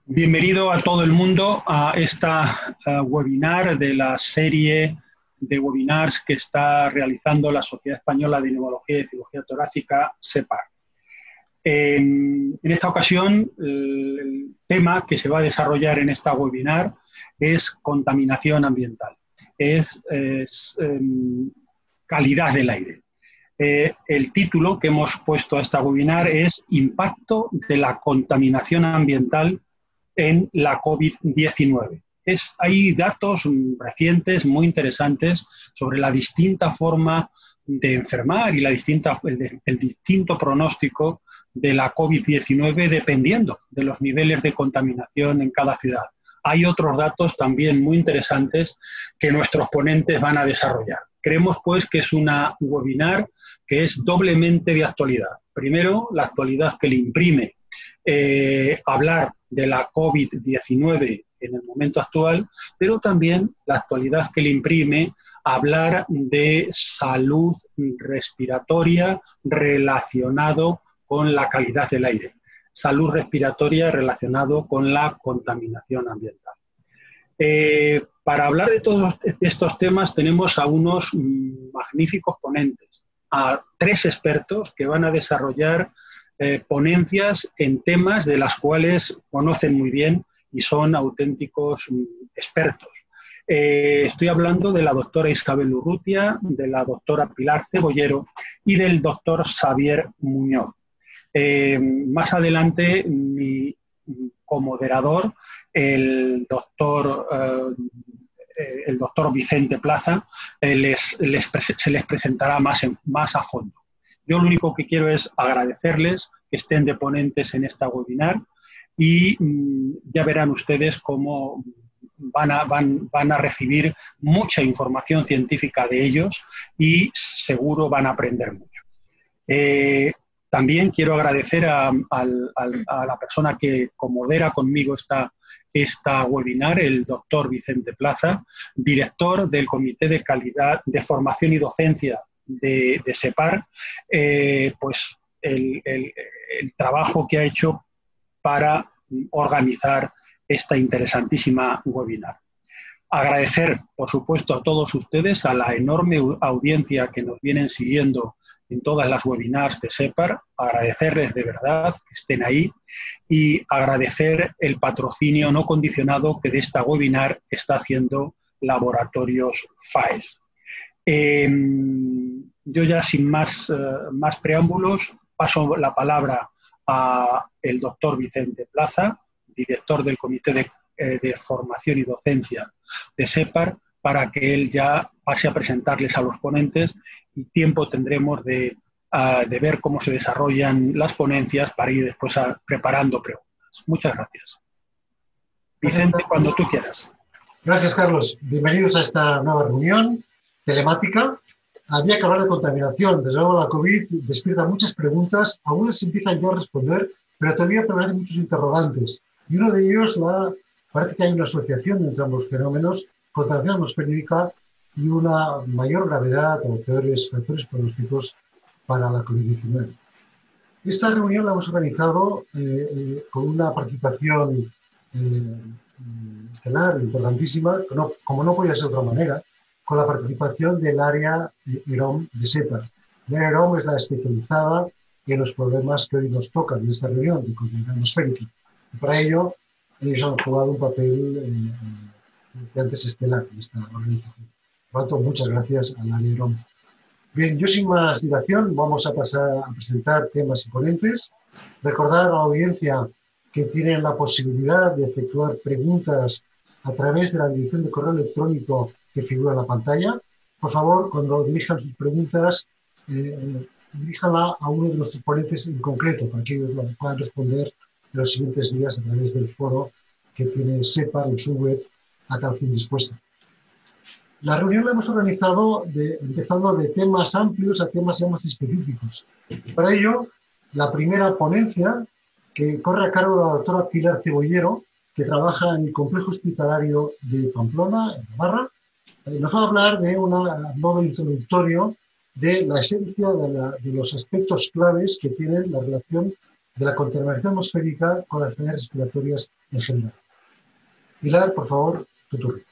Bienvenido a todo el mundo a esta webinar de la serie de webinars que está realizando la Sociedad Española de Neumología y Cirugía Torácica, SEPAR. En esta ocasión, el tema que se va a desarrollar en esta webinar es contaminación ambiental, es calidad del aire. El título que hemos puesto a esta webinar es Impacto de la contaminación ambiental en la COVID-19. Hay datos recientes muy interesantes sobre la distinta forma de enfermar y el distinto pronóstico de la COVID-19 dependiendo de los niveles de contaminación en cada ciudad. Hay otros datos también muy interesantes que nuestros ponentes van a desarrollar. Creemos, pues, que es una webinar que es doblemente de actualidad. Primero, la actualidad que le imprime hablar de la COVID-19 en el momento actual, pero también la actualidad que le imprime hablar de salud respiratoria relacionado con la calidad del aire, salud respiratoria relacionado con la contaminación ambiental. Para hablar de todos estos temas tenemos a unos magníficos ponentes, a 3 expertos que van a desarrollar ponencias en temas de las cuales conocen muy bien y son auténticos expertos. Estoy hablando de la doctora Isabel Urrutia, de la doctora Pilar Cebollero y del doctor Xavier Muñoz. Más adelante, mi comoderador, el doctor Vicente Plaza, se les presentará más a fondo. Yo lo único que quiero es agradecerles que estén de ponentes en esta webinar y ya verán ustedes cómo van a recibir mucha información científica de ellos y seguro van a aprender mucho. También quiero agradecer a la persona que comodera conmigo esta webinar, el doctor Vicente Plaza, director del Comité de Calidad de Formación y Docencia de SEPAR, pues el trabajo que ha hecho para organizar esta interesantísima webinar. Agradecer, por supuesto, a todos ustedes, a la enorme audiencia que nos vienen siguiendo en todas las webinars de SEPAR, agradecerles de verdad que estén ahí y agradecer el patrocinio no condicionado que de esta webinar está haciendo Laboratorios FAES. Yo ya sin más preámbulos paso la palabra al doctor Vicente Plaza, director del Comité de Formación y Docencia de SEPAR, para que él ya pase a presentarles a los ponentes y tiempo tendremos de ver cómo se desarrollan las ponencias para ir después preparando preguntas. Muchas gracias. Vicente, cuando tú quieras. Gracias, Carlos. Bienvenidos a esta nueva reunión telemática. Había que hablar de contaminación. Desde luego la COVID despierta muchas preguntas. Algunas se empiezan ya a responder, pero todavía permanecen muchos interrogantes. Y uno de ellos, parece que hay una asociación entre ambos fenómenos, contaminación atmosférica y una mayor gravedad o peores factores pronósticos para la COVID-19. Esta reunión la hemos organizado con una participación estelar, importantísima, como no podía ser de otra manera, con la participación del área EROM de SEPAR. La EROM es la especializada en los problemas que hoy nos tocan en esta reunión de contaminación atmosférica. Y para ello, ellos han jugado un papel antes estelar en esta organización. Por lo tanto, muchas gracias al área EROM. Bien, yo sin más dilación vamos a pasar a presentar temas y ponentes. Recordar a la audiencia que tienen la posibilidad de efectuar preguntas a través de la dirección de correo electrónico que figura en la pantalla. Por favor, cuando dirijan sus preguntas, diríjanla a uno de nuestros ponentes en concreto, para que ellos lo puedan responder en los siguientes días a través del foro que tiene SEPAR en su web a tal fin dispuesto. La reunión la hemos organizado empezando de temas amplios a temas ya más específicos. Para ello, la primera ponencia, que corre a cargo de la doctora Pilar Cebollero, que trabaja en el Complejo Hospitalario de Pamplona, en Navarra, nos va a hablar de un modo introductorio de la esencia de los aspectos claves que tienen la relación de la contaminación atmosférica con las enfermedades respiratorias en general. Pilar, por favor, tu turno.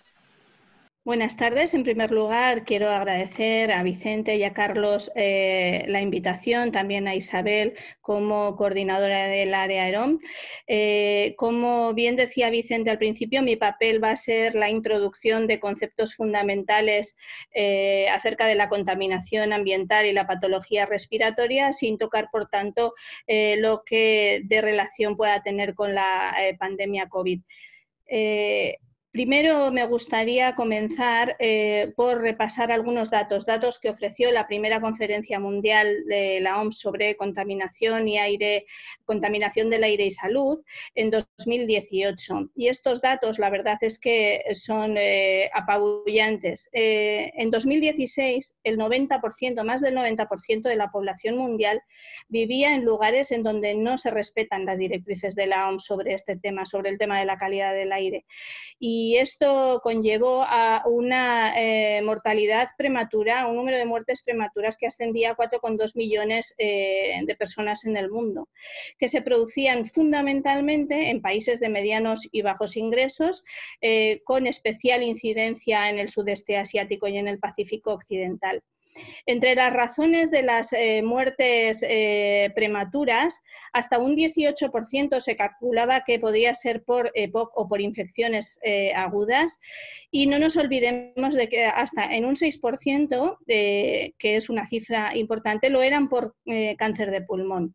Buenas tardes. En primer lugar, quiero agradecer a Vicente y a Carlos la invitación, también a Isabel como coordinadora del área EROM. Como bien decía Vicente al principio, mi papel va a ser la introducción de conceptos fundamentales acerca de la contaminación ambiental y la patología respiratoria, sin tocar, por tanto, lo que de relación pueda tener con la pandemia COVID. Primero me gustaría comenzar por repasar algunos datos que ofreció la primera conferencia mundial de la OMS sobre contaminación del aire y salud en 2018. Y estos datos, la verdad es que son apabullantes. En 2016, el 90%, más del 90% de la población mundial vivía en lugares en donde no se respetan las directrices de la OMS sobre este tema, sobre el tema de la calidad del aire. Y esto conllevó a una mortalidad prematura, un número de muertes prematuras que ascendía a 4,2 millones de personas en el mundo, que se producían fundamentalmente en países de medianos y bajos ingresos, con especial incidencia en el sudeste asiático y en el Pacífico occidental. Entre las razones de las muertes prematuras, hasta un 18% se calculaba que podía ser por EPOC o por infecciones agudas, y no nos olvidemos de que hasta en un 6%, que es una cifra importante, lo eran por cáncer de pulmón.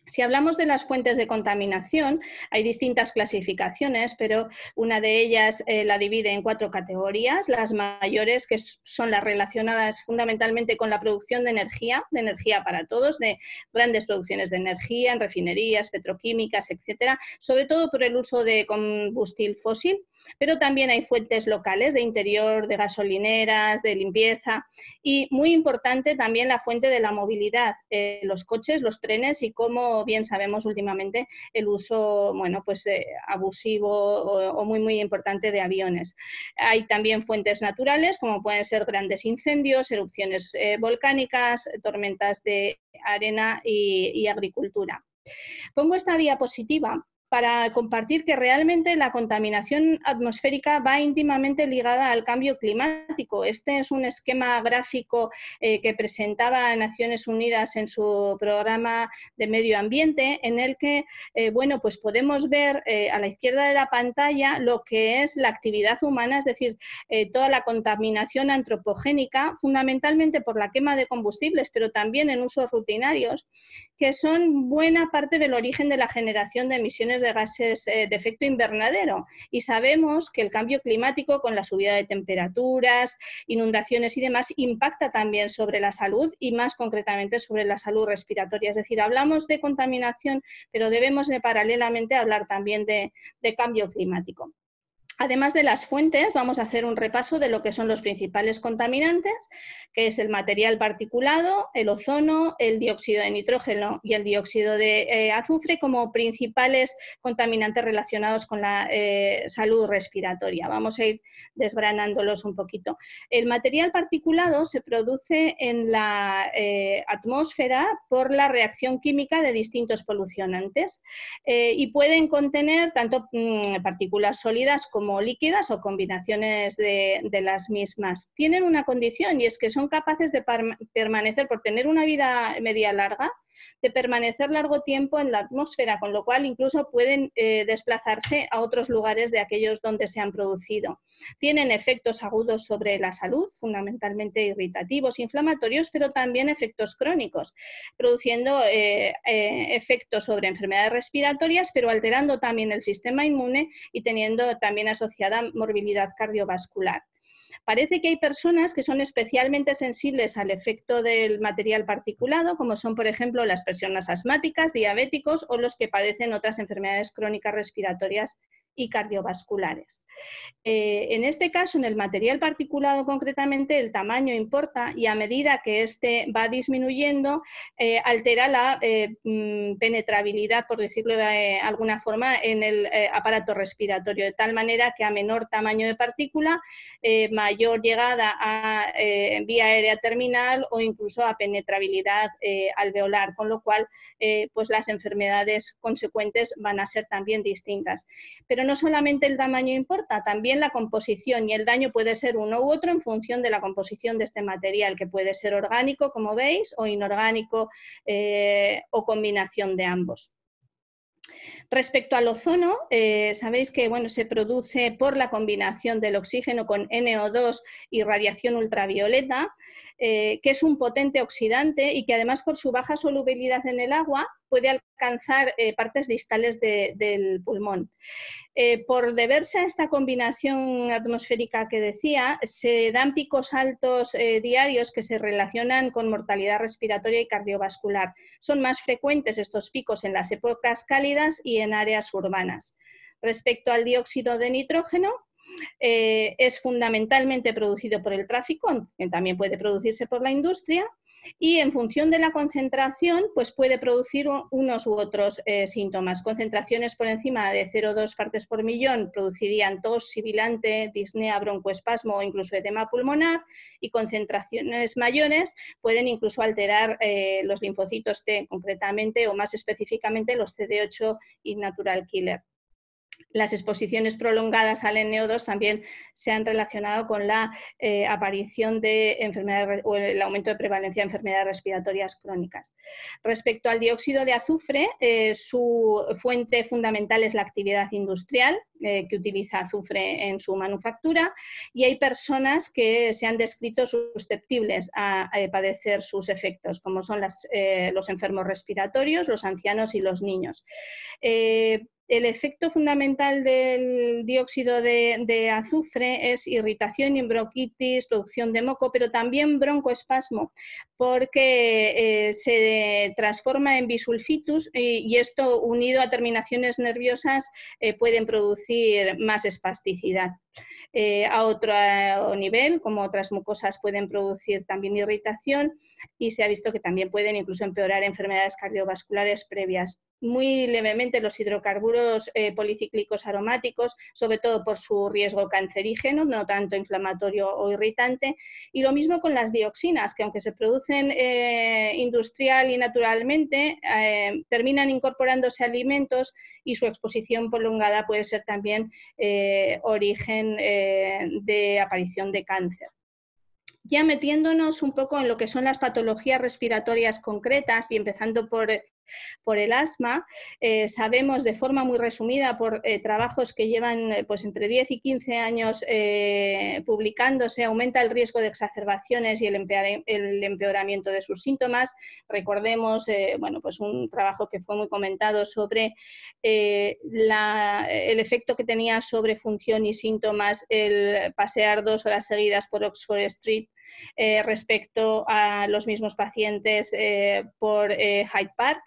Si hablamos de las fuentes de contaminación, hay distintas clasificaciones, pero una de ellas la divide en 4 categorías. Las mayores, que son las relacionadas fundamentalmente con la producción de energía para todos, de grandes producciones de energía en refinerías, petroquímicas, etcétera, sobre todo por el uso de combustible fósil, pero también hay fuentes locales de interior, de gasolineras, de limpieza, y muy importante también la fuente de la movilidad, los coches, los trenes y, como bien sabemos últimamente, el uso abusivo o muy importante de aviones. Hay también fuentes naturales, como pueden ser grandes incendios, erupciones volcánicas, tormentas de arena y agricultura. Pongo esta diapositiva para compartir que realmente la contaminación atmosférica va íntimamente ligada al cambio climático. Este es un esquema gráfico que presentaba Naciones Unidas en su programa de medio ambiente, en el que pues podemos ver a la izquierda de la pantalla lo que es la actividad humana, es decir, toda la contaminación antropogénica, fundamentalmente por la quema de combustibles, pero también en usos rutinarios, que son buena parte del origen de la generación de emisiones de gases de efecto invernadero. Y sabemos que el cambio climático, con la subida de temperaturas, inundaciones y demás, impacta también sobre la salud y más concretamente sobre la salud respiratoria. Es decir, hablamos de contaminación, pero debemos paralelamente hablar también de cambio climático. Además de las fuentes, vamos a hacer un repaso de lo que son los principales contaminantes, que es el material particulado, el ozono, el dióxido de nitrógeno y el dióxido de azufre como principales contaminantes relacionados con la salud respiratoria. Vamos a ir desgranándolos un poquito. El material particulado se produce en la atmósfera por la reacción química de distintos polucionantes y pueden contener tanto partículas sólidas como líquidas o combinaciones de las mismas. Tienen una condición, y es que son capaces de permanecer, por tener una vida media larga, de permanecer largo tiempo en la atmósfera, con lo cual incluso pueden desplazarse a otros lugares de aquellos donde se han producido. Tienen efectos agudos sobre la salud, fundamentalmente irritativos, inflamatorios, pero también efectos crónicos, produciendo efectos sobre enfermedades respiratorias, pero alterando también el sistema inmune y teniendo también asociada morbilidad cardiovascular. Parece que hay personas que son especialmente sensibles al efecto del material particulado, como son, por ejemplo, las personas asmáticas, diabéticos o los que padecen otras enfermedades crónicas respiratorias y cardiovasculares. En este caso, en el material particulado concretamente, el tamaño importa y a medida que este va disminuyendo, altera la penetrabilidad, por decirlo de alguna forma, en el aparato respiratorio, de tal manera que a menor tamaño de partícula, mayor llegada a vía aérea terminal o incluso a penetrabilidad alveolar, con lo cual pues las enfermedades consecuentes van a ser también distintas. Pero no solamente el tamaño importa, también la composición, y el daño puede ser uno u otro en función de la composición de este material, que puede ser orgánico, como veis, o inorgánico, o combinación de ambos. Respecto al ozono, sabéis que bueno, se produce por la combinación del oxígeno con NO2 y radiación ultravioleta, que es un potente oxidante y que además por su baja solubilidad en el agua puede alcanzar partes distales del pulmón. Por deberse a esta combinación atmosférica que decía, se dan picos altos diarios que se relacionan con mortalidad respiratoria y cardiovascular. Son más frecuentes estos picos en las épocas cálidas y en áreas urbanas. Respecto al dióxido de nitrógeno, es fundamentalmente producido por el tráfico, que también puede producirse por la industria, y en función de la concentración pues puede producir unos u otros síntomas. Concentraciones por encima de 0,2 partes por millón producirían tos, sibilante, disnea, broncoespasmo o incluso edema pulmonar, y concentraciones mayores pueden incluso alterar los linfocitos T concretamente, o más específicamente los CD8 y natural killer. Las exposiciones prolongadas al NO2 también se han relacionado con la aparición de enfermedades o el aumento de prevalencia de enfermedades respiratorias crónicas. Respecto al dióxido de azufre, su fuente fundamental es la actividad industrial, que utiliza azufre en su manufactura, y hay personas que se han descrito susceptibles a padecer sus efectos, como son los enfermos respiratorios, los ancianos y los niños. El efecto fundamental del dióxido de azufre es irritación y bronquitis, producción de moco, pero también broncoespasmo, porque se transforma en bisulfitus y esto, unido a terminaciones nerviosas, pueden producir más espasticidad. A otro nivel, como otras mucosas, pueden producir también irritación, y se ha visto que también pueden incluso empeorar enfermedades cardiovasculares previas. Muy levemente los hidrocarburos policíclicos aromáticos, sobre todo por su riesgo cancerígeno, no tanto inflamatorio o irritante, y lo mismo con las dioxinas, que aunque se producen industrial y naturalmente, terminan incorporándose a alimentos, y su exposición prolongada puede ser también origen de aparición de cáncer. Ya metiéndonos un poco en lo que son las patologías respiratorias concretas y empezando por el asma, sabemos de forma muy resumida por trabajos que llevan pues entre 10 y 15 años publicándose, aumenta el riesgo de exacerbaciones y el empeoramiento de sus síntomas. Recordemos bueno, pues un trabajo que fue muy comentado sobre el efecto que tenía sobre función y síntomas el pasear 2 horas seguidas por Oxford Street respecto a los mismos pacientes por Hyde Park.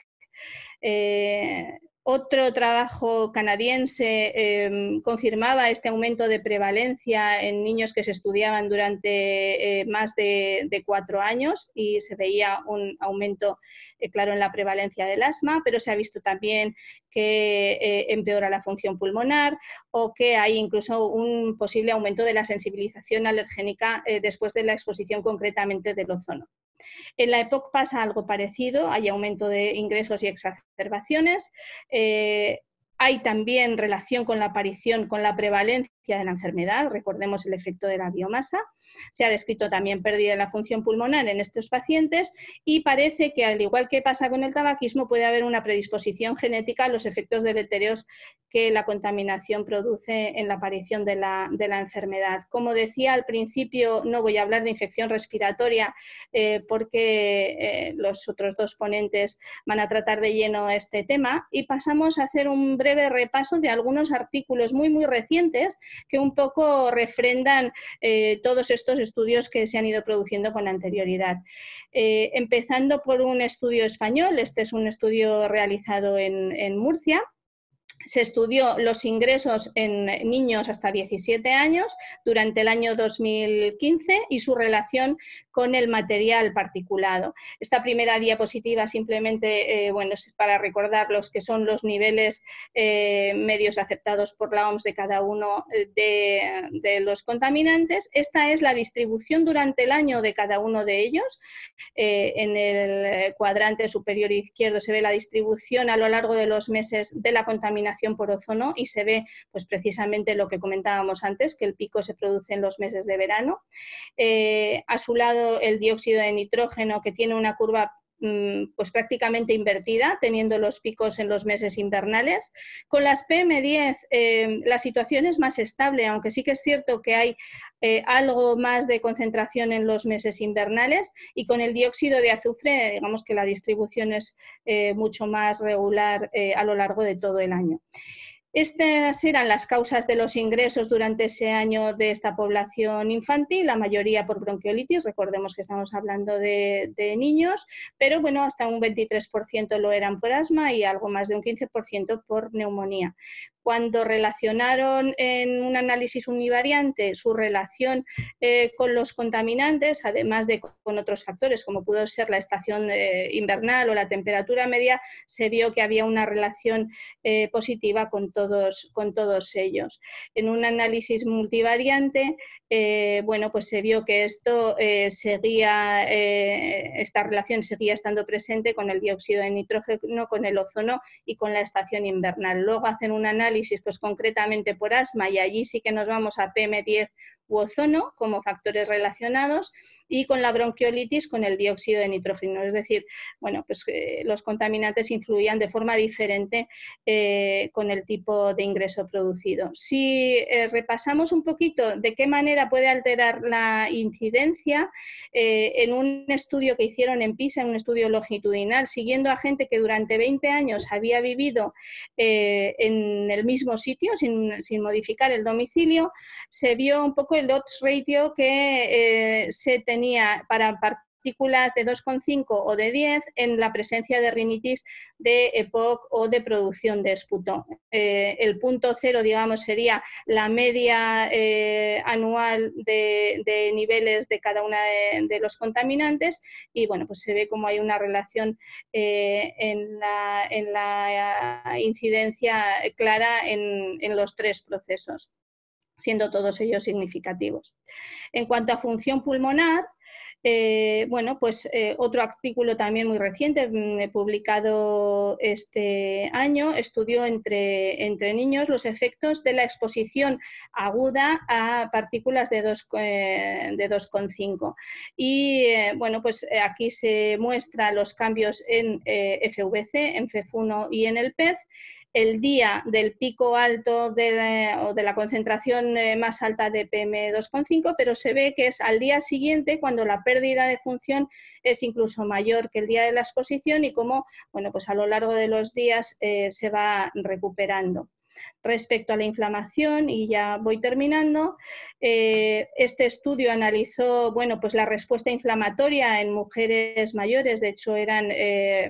Otro trabajo canadiense confirmaba este aumento de prevalencia en niños que se estudiaban durante más de 4 años, y se veía un aumento claro en la prevalencia del asma, pero se ha visto también que empeora la función pulmonar, o que hay incluso un posible aumento de la sensibilización alergénica después de la exposición concretamente del ozono. En la EPOC pasa algo parecido, hay aumento de ingresos y exacerbaciones. Hay también relación con la aparición, con la prevalencia de la enfermedad, recordemos el efecto de la biomasa. Se ha descrito también pérdida de la función pulmonar en estos pacientes, y parece que, al igual que pasa con el tabaquismo, puede haber una predisposición genética a los efectos deletéreos que la contaminación produce en la aparición de la enfermedad. Como decía al principio, no voy a hablar de infección respiratoria porque los otros 2 ponentes van a tratar de lleno este tema, y pasamos a hacer un breve repaso de algunos artículos muy recientes que un poco refrendan todos estos estudios que se han ido produciendo con anterioridad. Empezando por un estudio español, este es un estudio realizado en Murcia, Se estudió los ingresos en niños hasta 17 años durante el año 2015 y su relación con el material particulado. Esta primera diapositiva simplemente bueno, es para recordar los que son los niveles medios aceptados por la OMS de cada uno de los contaminantes. Esta es la distribución durante el año de cada uno de ellos. En el cuadrante superior izquierdo se ve la distribución a lo largo de los meses de la contaminación por ozono y se ve pues, precisamente lo que comentábamos antes, que el pico se produce en los meses de verano. A su lado el dióxido de nitrógeno, que tiene una curva pues prácticamente invertida, teniendo los picos en los meses invernales. Con las PM10 la situación es más estable, aunque sí que es cierto que hay algo más de concentración en los meses invernales, y con el dióxido de azufre digamos que la distribución es mucho más regular a lo largo de todo el año. Estas eran las causas de los ingresos durante ese año de esta población infantil, la mayoría por bronquiolitis, recordemos que estamos hablando de niños, pero bueno, hasta un 23% lo eran por asma y algo más de un 15% por neumonía. Cuando relacionaron en un análisis univariante su relación con los contaminantes, además de con otros factores como pudo ser la estación invernal o la temperatura media, se vio que había una relación positiva con todos ellos. En un análisis multivariante, bueno, pues se vio que esto esta relación seguía estando presente con el dióxido de nitrógeno, con el ozono y con la estación invernal. Luego hacen un análisis pues concretamente por asma y allí sí que nos vamos a PM10 u ozono como factores relacionados, y con la bronquiolitis con el dióxido de nitrógeno. Es decir, bueno, pues los contaminantes influían de forma diferente con el tipo de ingreso producido. Si repasamos un poquito de qué manera puede alterar la incidencia, en un estudio que hicieron en PISA, en un estudio longitudinal, siguiendo a gente que durante 20 años había vivido en el mismo sitio sin modificar el domicilio, se vio un poco el odds ratio que se tenía para partículas de 2,5 o de 10 en la presencia de rinitis de EPOC o de producción de esputo. El punto cero, digamos, sería la media anual de niveles de cada una de los contaminantes, y bueno, pues se ve como hay una relación en la incidencia clara en los tres procesos, siendo todos ellos significativos. En cuanto a función pulmonar, bueno, pues otro artículo también muy reciente, publicado este año, estudió entre niños los efectos de la exposición aguda a partículas de 2,5. Y bueno, pues aquí se muestra los cambios en FVC, en FEF1 y en el PEF, el día del pico alto o de la concentración más alta de PM2,5, pero se ve que es al día siguiente cuando la pérdida de función es incluso mayor que el día de la exposición, y cómo, bueno, pues a lo largo de los días se va recuperando. Respecto a la inflamación, y ya voy terminando, este estudio analizó, bueno, pues la respuesta inflamatoria en mujeres mayores, de hecho eran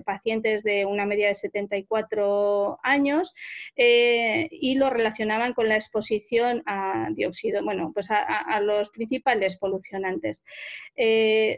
pacientes de una media de 74 años, y lo relacionaban con la exposición a dióxido, bueno, pues a los principales polucionantes.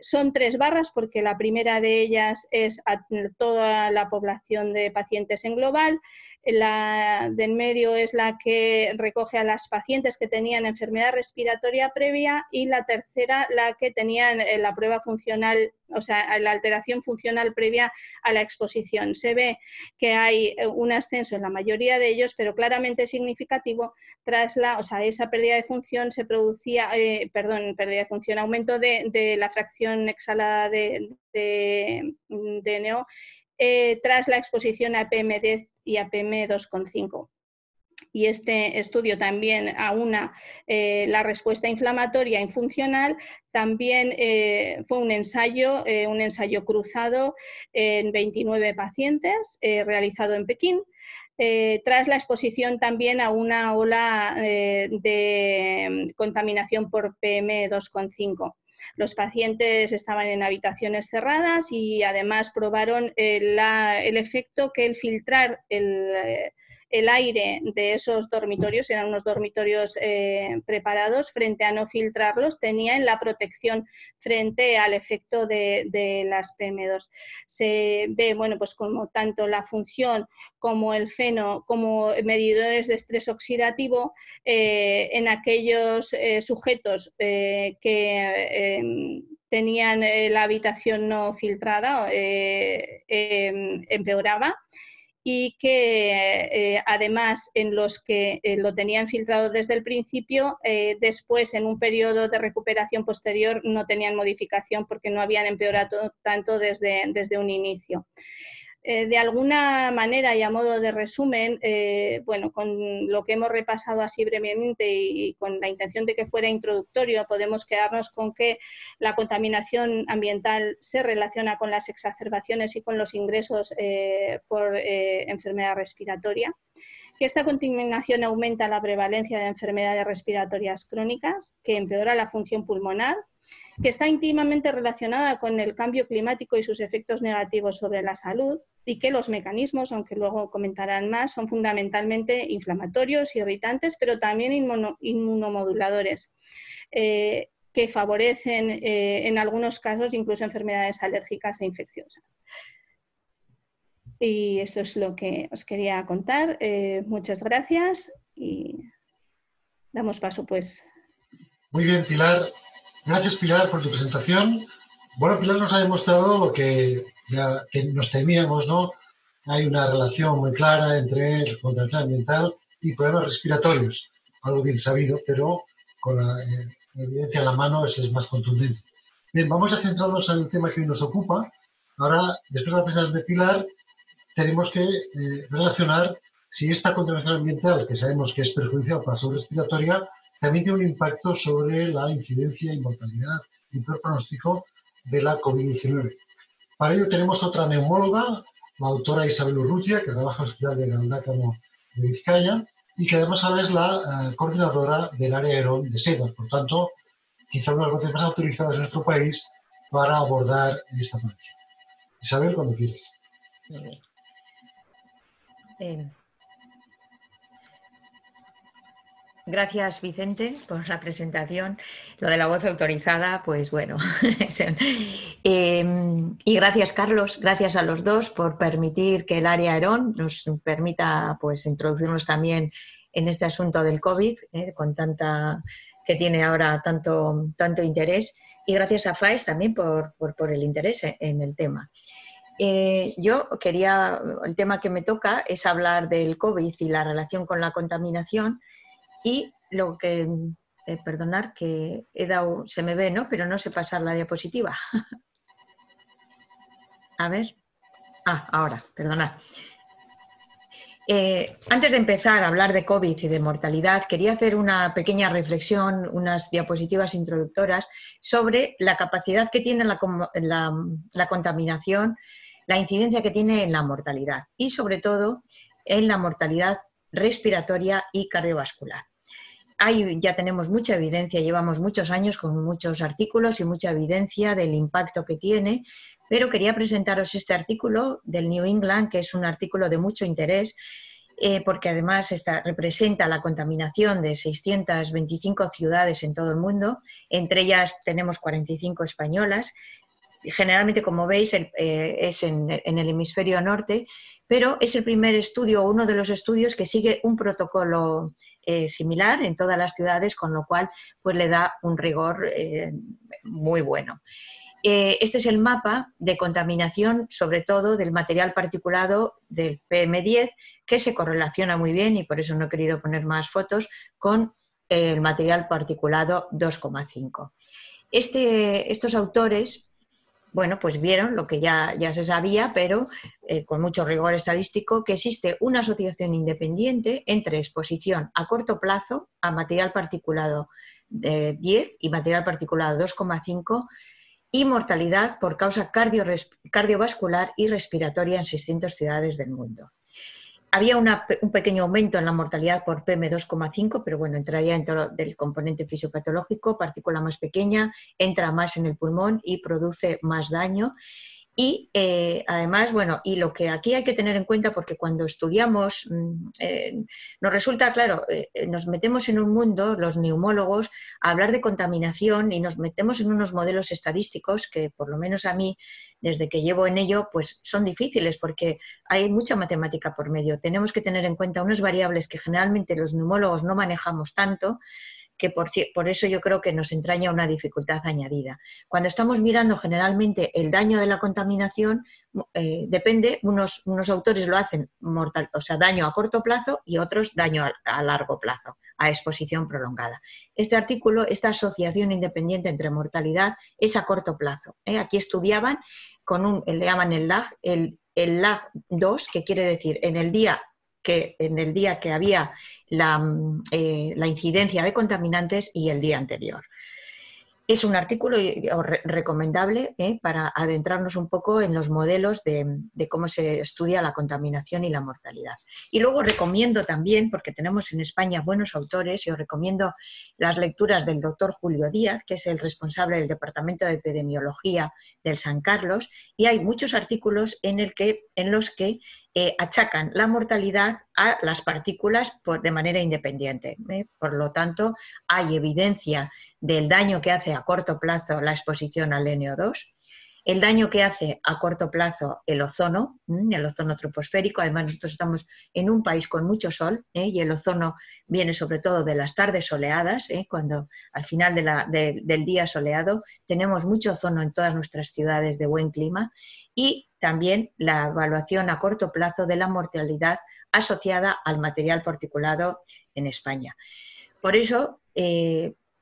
Son 3 barras porque la primera de ellas es a toda la población de pacientes en global. La del medio es la que recoge a las pacientes que tenían enfermedad respiratoria previa, y la tercera la que tenían la prueba funcional, o sea, la alteración funcional previa a la exposición. Se ve que hay un ascenso en la mayoría de ellos, pero claramente significativo tras esa pérdida de función se producía, pérdida de función, aumento de la fracción exhalada de NO tras la exposición a PM10 y a PM2,5. Y este estudio también aúna la respuesta inflamatoria y funcional. También fue un ensayo cruzado en 29 pacientes realizado en Pekín, tras la exposición también a una ola de contaminación por PM2,5. Los pacientes estaban en habitaciones cerradas y además probaron el efecto que el filtrar el aire de esos dormitorios, eran unos dormitorios preparados, frente a no filtrarlos, tenían la protección frente al efecto de las PM2. Se ve, bueno, pues como tanto la función como el feno, como medidores de estrés oxidativo en aquellos sujetos que tenían la habitación no filtrada, empeoraba, y que además en los que lo tenían filtrado desde el principio, después en un periodo de recuperación posterior no tenían modificación porque no habían empeorado tanto desde un inicio. De alguna manera y a modo de resumen, bueno, con lo que hemos repasado así brevemente y con la intención de que fuera introductorio, podemos quedarnos con que la contaminación ambiental se relaciona con las exacerbaciones y con los ingresos por enfermedad respiratoria, que esta contaminación aumenta la prevalencia de enfermedades respiratorias crónicas, que empeora la función pulmonar, que está íntimamente relacionada con el cambio climático y sus efectos negativos sobre la salud, y que los mecanismos, aunque luego comentarán más, son fundamentalmente inflamatorios, irritantes, pero también inmunomoduladores, que favorecen en algunos casos incluso enfermedades alérgicas e infecciosas. Y esto es lo que os quería contar. Muchas gracias y damos paso, pues. Muy bien, Pilar. Gracias, Pilar, por tu presentación. Bueno, Pilar nos ha demostrado lo que ya nos temíamos, ¿no? Hay una relación muy clara entre la contaminación ambiental y problemas respiratorios. Algo bien sabido, pero con la evidencia en la mano es más contundente. Bien, vamos a centrarnos en el tema que hoy nos ocupa. Ahora, después de la presentación de Pilar, tenemos que relacionar si esta contaminación ambiental, que sabemos que es perjudicial para la salud respiratoria, también tiene un impacto sobre la incidencia y mortalidad y peor pronóstico de la COVID-19. Para ello tenemos otra neumóloga, la doctora Isabel Urrutia, que trabaja en el Hospital de Galdacano de Vizcaya y que además ahora es la coordinadora del área Aerón de SEDAR. Por tanto, quizá una de las voces más autorizadas en nuestro país para abordar esta ponencia. Isabel, cuando quieras. Muy bien. Gracias, Vicente, por la presentación. Lo de la voz autorizada, pues bueno. Y gracias, Carlos, gracias a los dos por permitir que el área Aerón nos permita pues introducirnos también en este asunto del COVID, que tiene ahora tanto interés. Y gracias a FAES también por el interés en el tema. El tema que me toca es hablar del COVID y la relación con la contaminación. Y lo que, perdonar que he dado, se me ve, ¿no? Pero no sé pasar la diapositiva. A ver. Ahora, perdonad. Antes de empezar a hablar de COVID y de mortalidad, quería hacer una pequeña reflexión, unas diapositivas introductoras sobre la capacidad que tiene la contaminación, la incidencia que tiene en la mortalidad y sobre todo en la mortalidad respiratoria y cardiovascular. Ahí ya tenemos mucha evidencia, llevamos muchos años con muchos artículos y mucha evidencia del impacto que tiene, pero quería presentaros este artículo del New England, que es un artículo de mucho interés, porque además representa la contaminación de 625 ciudades en todo el mundo, entre ellas tenemos 45 españolas. Generalmente, como veis, es en el hemisferio norte, pero es el primer estudio, uno de los estudios que sigue un protocolo similar en todas las ciudades, con lo cual pues, le da un rigor muy bueno. Este es el mapa de contaminación, sobre todo del material particulado del PM10, que se correlaciona muy bien, y por eso no he querido poner más fotos, con el material particulado 2,5. Estos autores, bueno, pues vieron lo que ya se sabía, pero con mucho rigor estadístico, que existe una asociación independiente entre exposición a corto plazo a material particulado 10 y material particulado 2,5 y mortalidad por causa cardiovascular y respiratoria en 600 ciudades del mundo. Había un pequeño aumento en la mortalidad por PM2,5, pero bueno, entraría dentro del componente fisiopatológico, partícula más pequeña, entra más en el pulmón y produce más daño. Y además, bueno, y lo que aquí hay que tener en cuenta, porque cuando estudiamos, nos resulta, claro, nos metemos en un mundo, los neumólogos, a hablar de contaminación y nos metemos en unos modelos estadísticos que, por lo menos a mí, desde que llevo en ello, pues son difíciles porque hay mucha matemática por medio. Tenemos que tener en cuenta unas variables que generalmente los neumólogos no manejamos tanto, que por eso yo creo que nos entraña una dificultad añadida. Cuando estamos mirando generalmente el daño de la contaminación, depende, unos autores lo hacen mortal, o sea, daño a corto plazo y otros daño a largo plazo, a exposición prolongada. Este artículo, esta asociación independiente entre mortalidad es a corto plazo. Aquí estudiaban con le llaman el lag 2, que quiere decir en el día que había la incidencia de contaminantes y el día anterior. Es un artículo recomendable para adentrarnos un poco en los modelos de cómo se estudia la contaminación y la mortalidad. Y luego recomiendo también, porque tenemos en España buenos autores, y os recomiendo las lecturas del doctor Julio Díaz, que es el responsable del Departamento de Epidemiología del San Carlos, y hay muchos artículos en los que achacan la mortalidad a las partículas de manera independiente. Por lo tanto, hay evidencia del daño que hace a corto plazo la exposición al NO2, el daño que hace a corto plazo el ozono troposférico. Además, nosotros estamos en un país con mucho sol, y el ozono viene sobre todo de las tardes soleadas, cuando al final del día soleado tenemos mucho ozono en todas nuestras ciudades de buen clima, y también la evaluación a corto plazo de la mortalidad asociada al material particulado en España. Por eso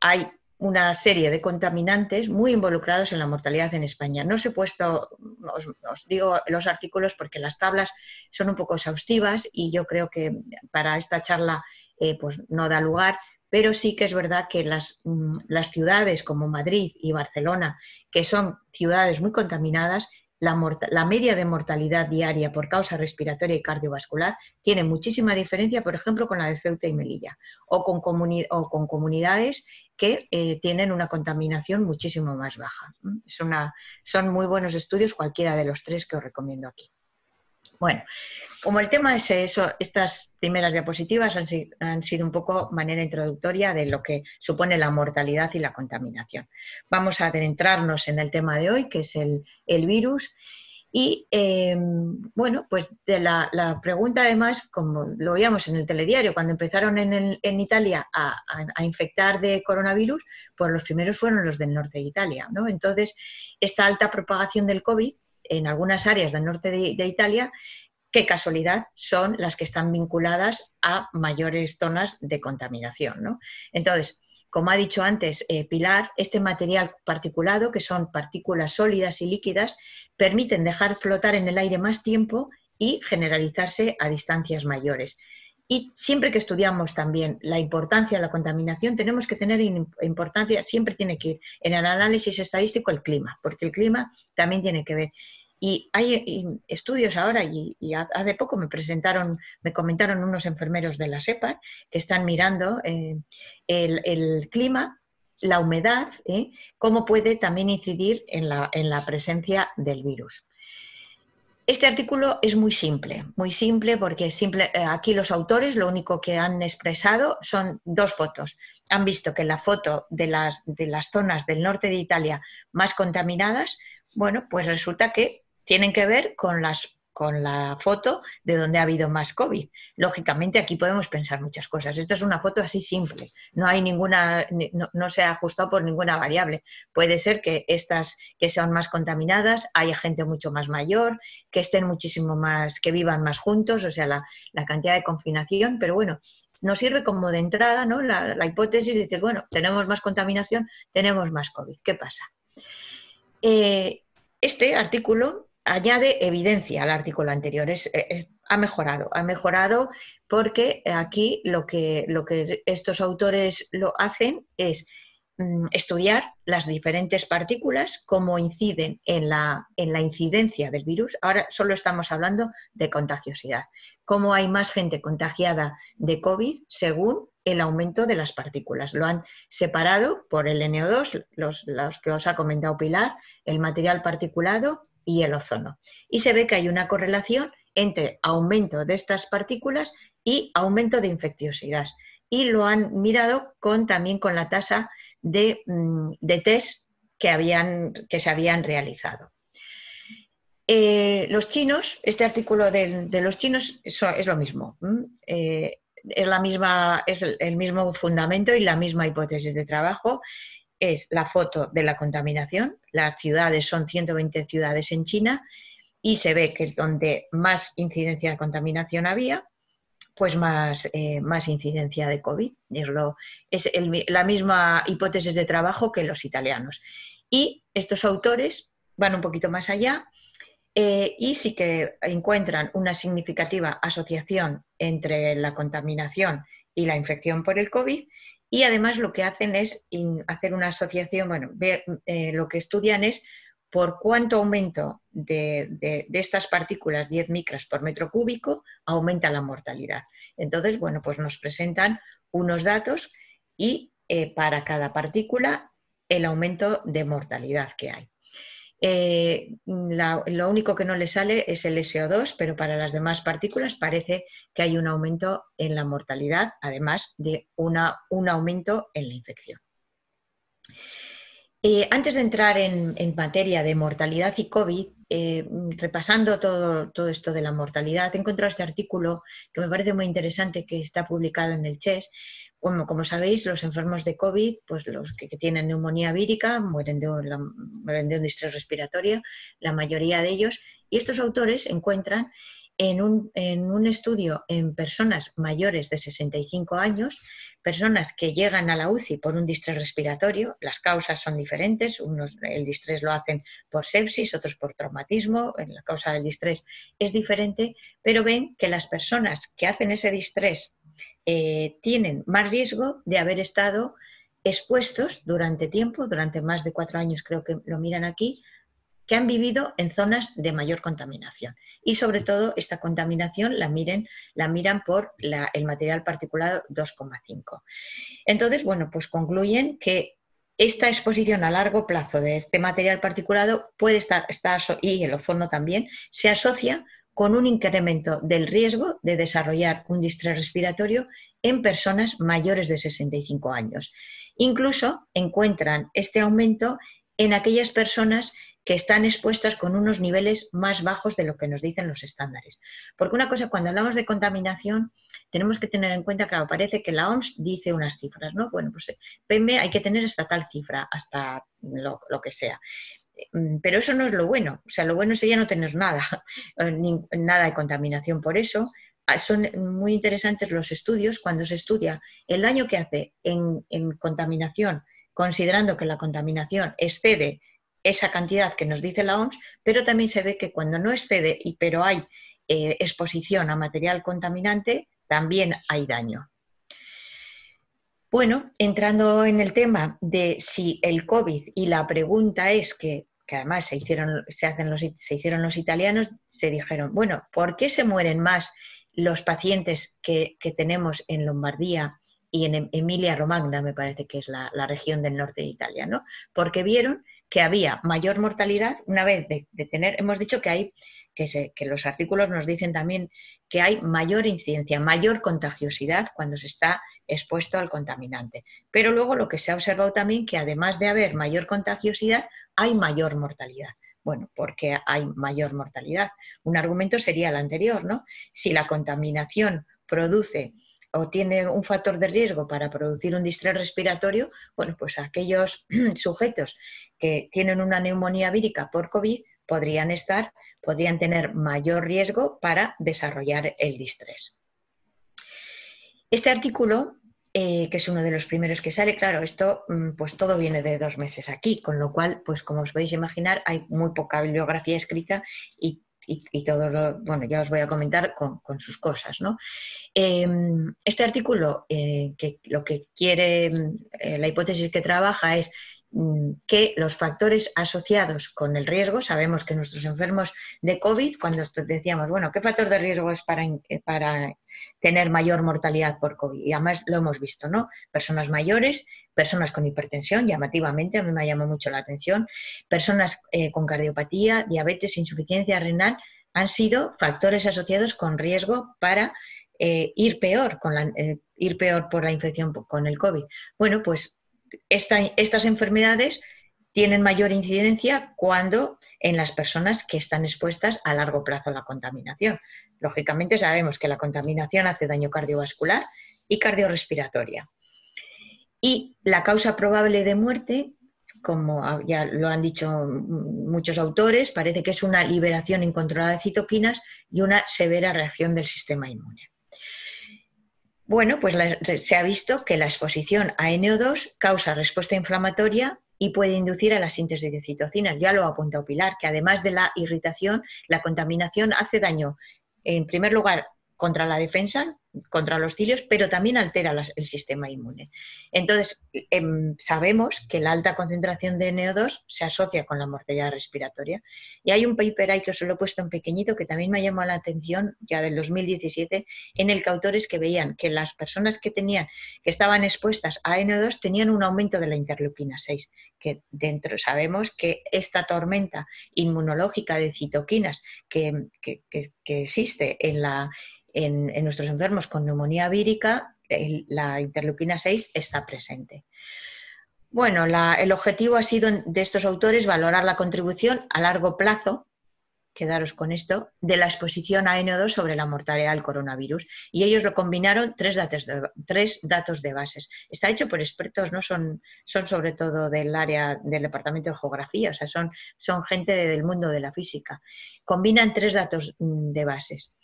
hay una serie de contaminantes muy involucrados en la mortalidad en España. No os he puesto, os digo los artículos porque las tablas son un poco exhaustivas y yo creo que para esta charla pues no da lugar, pero sí que es verdad que las ciudades como Madrid y Barcelona, que son ciudades muy contaminadas, la media de mortalidad diaria por causa respiratoria y cardiovascular tiene muchísima diferencia, por ejemplo, con la de Ceuta y Melilla, o con comunidades que tienen una contaminación muchísimo más baja. Son muy buenos estudios, cualquiera de los tres que os recomiendo aquí. Bueno, como el tema es eso, estas primeras diapositivas han sido un poco manera introductoria de lo que supone la mortalidad y la contaminación. Vamos a adentrarnos en el tema de hoy, que es el virus. Y bueno, pues de la pregunta además, como lo veíamos en el telediario, cuando empezaron en Italia a infectar de coronavirus, pues los primeros fueron los del norte de Italia, ¿no? Entonces, esta alta propagación del COVID en algunas áreas del norte de Italia, qué casualidad, son las que están vinculadas a mayores zonas de contaminación, ¿no? Entonces, como ha dicho antes Pilar, este material particulado, que son partículas sólidas y líquidas, permiten dejar flotar en el aire más tiempo y generalizarse a distancias mayores. Y siempre que estudiamos también la importancia de la contaminación, tenemos que tener importancia, siempre tiene que ir en el análisis estadístico el clima, porque el clima también tiene que ver. Y hay estudios ahora, y hace poco me comentaron unos enfermeros de la SEPAR que están mirando el clima, la humedad, cómo puede también incidir en la presencia del virus. Este artículo es muy simple porque aquí los autores lo único que han expresado son dos fotos. Han visto que la foto de las zonas del norte de Italia más contaminadas, bueno, pues resulta que tienen que ver con la foto de donde ha habido más COVID. Lógicamente aquí podemos pensar muchas cosas. Esto es una foto así simple, no se ha ajustado por ninguna variable. Puede ser que estas que sean más contaminadas haya gente mucho más mayor, que estén muchísimo más, que vivan más juntos, o sea, la cantidad de confinación, pero bueno, nos sirve como de entrada, ¿no? La hipótesis de decir, bueno, tenemos más contaminación, tenemos más COVID. ¿Qué pasa? Este artículo añade evidencia al artículo anterior, ha mejorado porque aquí lo que estos autores lo hacen es estudiar las diferentes partículas, cómo inciden en la incidencia del virus. Ahora solo estamos hablando de contagiosidad, cómo hay más gente contagiada de COVID según el aumento de las partículas. Lo han separado por el NO2, los que os ha comentado Pilar, el material particulado y el ozono. Y se ve que hay una correlación entre aumento de estas partículas y aumento de infecciosidad. Y lo han mirado también con la tasa de test que se habían realizado. Los chinos, este artículo de los chinos es lo mismo. Es el mismo fundamento y la misma hipótesis de trabajo. Es la foto de la contaminación. Las ciudades son 120 ciudades en China y se ve que donde más incidencia de contaminación había, pues más incidencia de COVID. Es la misma hipótesis de trabajo que los italianos. Y estos autores van un poquito más allá y sí que encuentran una significativa asociación entre la contaminación y la infección por el COVID. Y además lo que hacen es hacer una asociación, lo que estudian es por cuánto aumento de estas partículas, 10 micras por metro cúbico, aumenta la mortalidad. Entonces, pues nos presentan unos datos y para cada partícula el aumento de mortalidad que hay. Lo único que no le sale es el SO2, pero para las demás partículas parece que hay un aumento en la mortalidad, además de un aumento en la infección. Antes de entrar en materia de mortalidad y COVID, repasando todo esto de la mortalidad, he encontrado este artículo que me parece muy interesante, que está publicado en el CHES. Como sabéis, los enfermos de COVID, pues los que tienen neumonía vírica, mueren de un distrés respiratorio, la mayoría de ellos, y estos autores encuentran en un estudio en personas mayores de 65 años, personas que llegan a la UCI por un distrés respiratorio. Las causas son diferentes, el distrés lo hacen por sepsis, otros por traumatismo, la causa del distrés es diferente, pero ven que las personas que hacen ese distrés tienen más riesgo de haber estado expuestos durante tiempo, durante más de 4 años creo que lo miran aquí, que han vivido en zonas de mayor contaminación. Y sobre todo esta contaminación la miran por el material particulado 2,5. Entonces, pues concluyen que esta exposición a largo plazo de este material particulado puede y el ozono también, se asocia con un incremento del riesgo de desarrollar un distrés respiratorio en personas mayores de 65 años. Incluso encuentran este aumento en aquellas personas que están expuestas con unos niveles más bajos de lo que nos dicen los estándares. Porque una cosa, cuando hablamos de contaminación, tenemos que tener en cuenta, claro, parece que la OMS dice unas cifras, ¿no? Pues PM hay que tener hasta tal cifra, hasta lo que sea. Pero eso no es lo bueno, o sea, lo bueno sería no tener nada, nada de contaminación. Por eso son muy interesantes los estudios cuando se estudia el daño que hace en contaminación, considerando que la contaminación excede esa cantidad que nos dice la OMS, pero también se ve que cuando no excede, pero hay exposición a material contaminante, también hay daño. Bueno, entrando en el tema de si el COVID, y la pregunta es que además se hicieron los italianos, se dijeron, bueno, ¿por qué se mueren más los pacientes que tenemos en Lombardía y en Emilia-Romagna, me parece que es la región del norte de Italia, ¿no? Porque vieron que había mayor mortalidad una vez hemos dicho que los artículos nos dicen también que hay mayor incidencia, mayor contagiosidad cuando se está expuesto al contaminante. Pero luego lo que se ha observado también que además de haber mayor contagiosidad, hay mayor mortalidad. Bueno, ¿por qué hay mayor mortalidad? Un argumento sería el anterior, ¿no? Si la contaminación produce o tiene un factor de riesgo para producir un distrés respiratorio, bueno, pues aquellos sujetos que tienen una neumonía vírica por COVID podrían tener mayor riesgo para desarrollar el distrés. Este artículo, que es uno de los primeros que sale, claro, esto pues todo viene de 2 meses aquí, con lo cual, pues como os podéis imaginar, hay muy poca bibliografía escrita y todo bueno, ya os voy a comentar con sus cosas, ¿no? Este artículo, que lo que quiere, la hipótesis que trabaja es que los factores asociados con el riesgo, sabemos que nuestros enfermos de COVID, cuando decíamos, bueno, ¿qué factor de riesgo es para tener mayor mortalidad por COVID. Y además lo hemos visto, ¿no? Personas mayores, personas con hipertensión, llamativamente, a mí me llamó mucho la atención, personas con cardiopatía, diabetes, insuficiencia renal, han sido factores asociados con riesgo para ir peor por la infección con el COVID. Bueno, pues estas enfermedades tienen mayor incidencia cuando en las personas que están expuestas a largo plazo a la contaminación. Lógicamente sabemos que la contaminación hace daño cardiovascular y cardiorrespiratoria. Y la causa probable de muerte, como ya lo han dicho muchos autores, parece que es una liberación incontrolada de citoquinas y una severa reacción del sistema inmune. Bueno, pues se ha visto que la exposición a NO2 causa respuesta inflamatoria y puede inducir a la síntesis de citocinas. Ya lo ha apuntado Pilar, que además de la irritación, la contaminación hace daño, en primer lugar, contra la defensa, contra los cilios, pero también altera el sistema inmune. Entonces, sabemos que la alta concentración de NO2 se asocia con la mortalidad respiratoria. Y hay un paper ahí que os lo he puesto en pequeñito que también me llamó la atención, ya del 2017, en el que autores que veían que las personas que estaban expuestas a NO2 tenían un aumento de la interleuquina 6, que dentro sabemos que esta tormenta inmunológica de citoquinas que existe en nuestros enfermos con neumonía vírica, la interleuquina 6 está presente. Bueno, el objetivo ha sido de estos autores valorar la contribución a largo plazo, quedaros con esto, de la exposición a NO2 sobre la mortalidad del coronavirus. Y ellos lo combinaron tres datos de bases. Está hecho por expertos, ¿no? Son sobre todo del área del departamento de geografía, o sea, son gente del mundo de la física. Combinan tres datos de bases.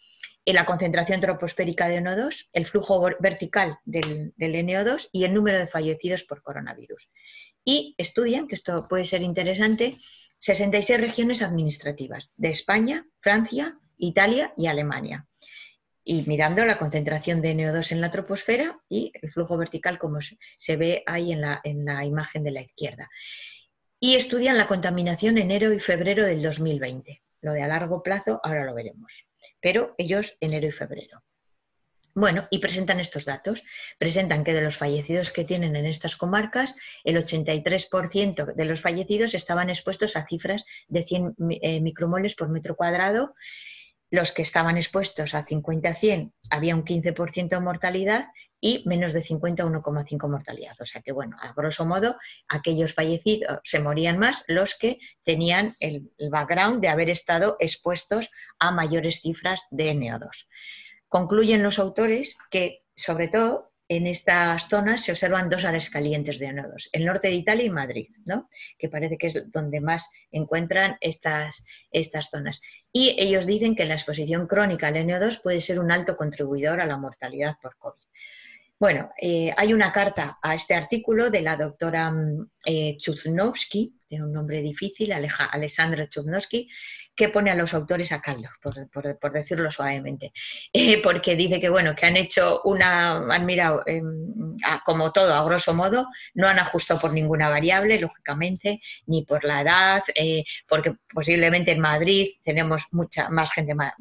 La concentración troposférica de NO2, el flujo vertical del NO2 y el número de fallecidos por coronavirus. Y estudian, que esto puede ser interesante, 66 regiones administrativas de España, Francia, Italia y Alemania. Y mirando la concentración de NO2 en la troposfera y el flujo vertical como se ve ahí en la imagen de la izquierda. Y estudian la contaminación enero y febrero del 2020. Lo de a largo plazo ahora lo veremos. Pero ellos enero y febrero. Bueno, y presentan estos datos. Presentan que de los fallecidos que tienen en estas comarcas, el 83% de los fallecidos estaban expuestos a cifras de 100 micromoles por metro cuadrado. Los que estaban expuestos a 50 a 100 había un 15% de mortalidad y menos de 50 a 1,5 mortalidad. O sea que, bueno, a grosso modo, aquellos fallecidos se morían más los que tenían el background de haber estado expuestos a mayores cifras de NO2. Concluyen los autores que, sobre todo, en estas zonas se observan dos áreas calientes de NO2, el norte de Italia y Madrid, ¿no? Que parece que es donde más encuentran estas zonas. Y ellos dicen que la exposición crónica al NO2 puede ser un alto contribuidor a la mortalidad por COVID. Bueno, hay una carta a este artículo de la doctora Chudnovsky, tiene un nombre difícil, Alessandra Chudnovsky, que pone a los autores a caldo, por decirlo suavemente, porque dice que, bueno, que han mirado, como todo, a grosso modo, no han ajustado por ninguna variable, lógicamente, ni por la edad, porque posiblemente en Madrid tenemos muchísima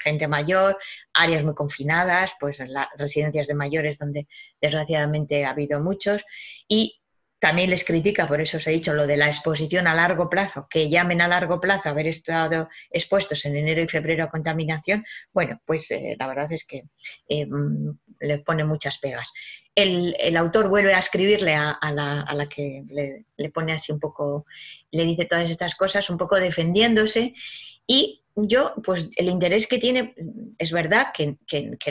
gente mayor, áreas muy confinadas, pues en las residencias de mayores donde desgraciadamente ha habido muchos, y también les critica, por eso os he dicho lo de la exposición a largo plazo, que llamen a largo plazo haber estado expuestos en enero y febrero a contaminación. Bueno, pues la verdad es que le pone muchas pegas. El autor vuelve a escribirle a la que le pone así un poco, le dice todas estas cosas, un poco defendiéndose, y yo, pues el interés que tiene, es verdad que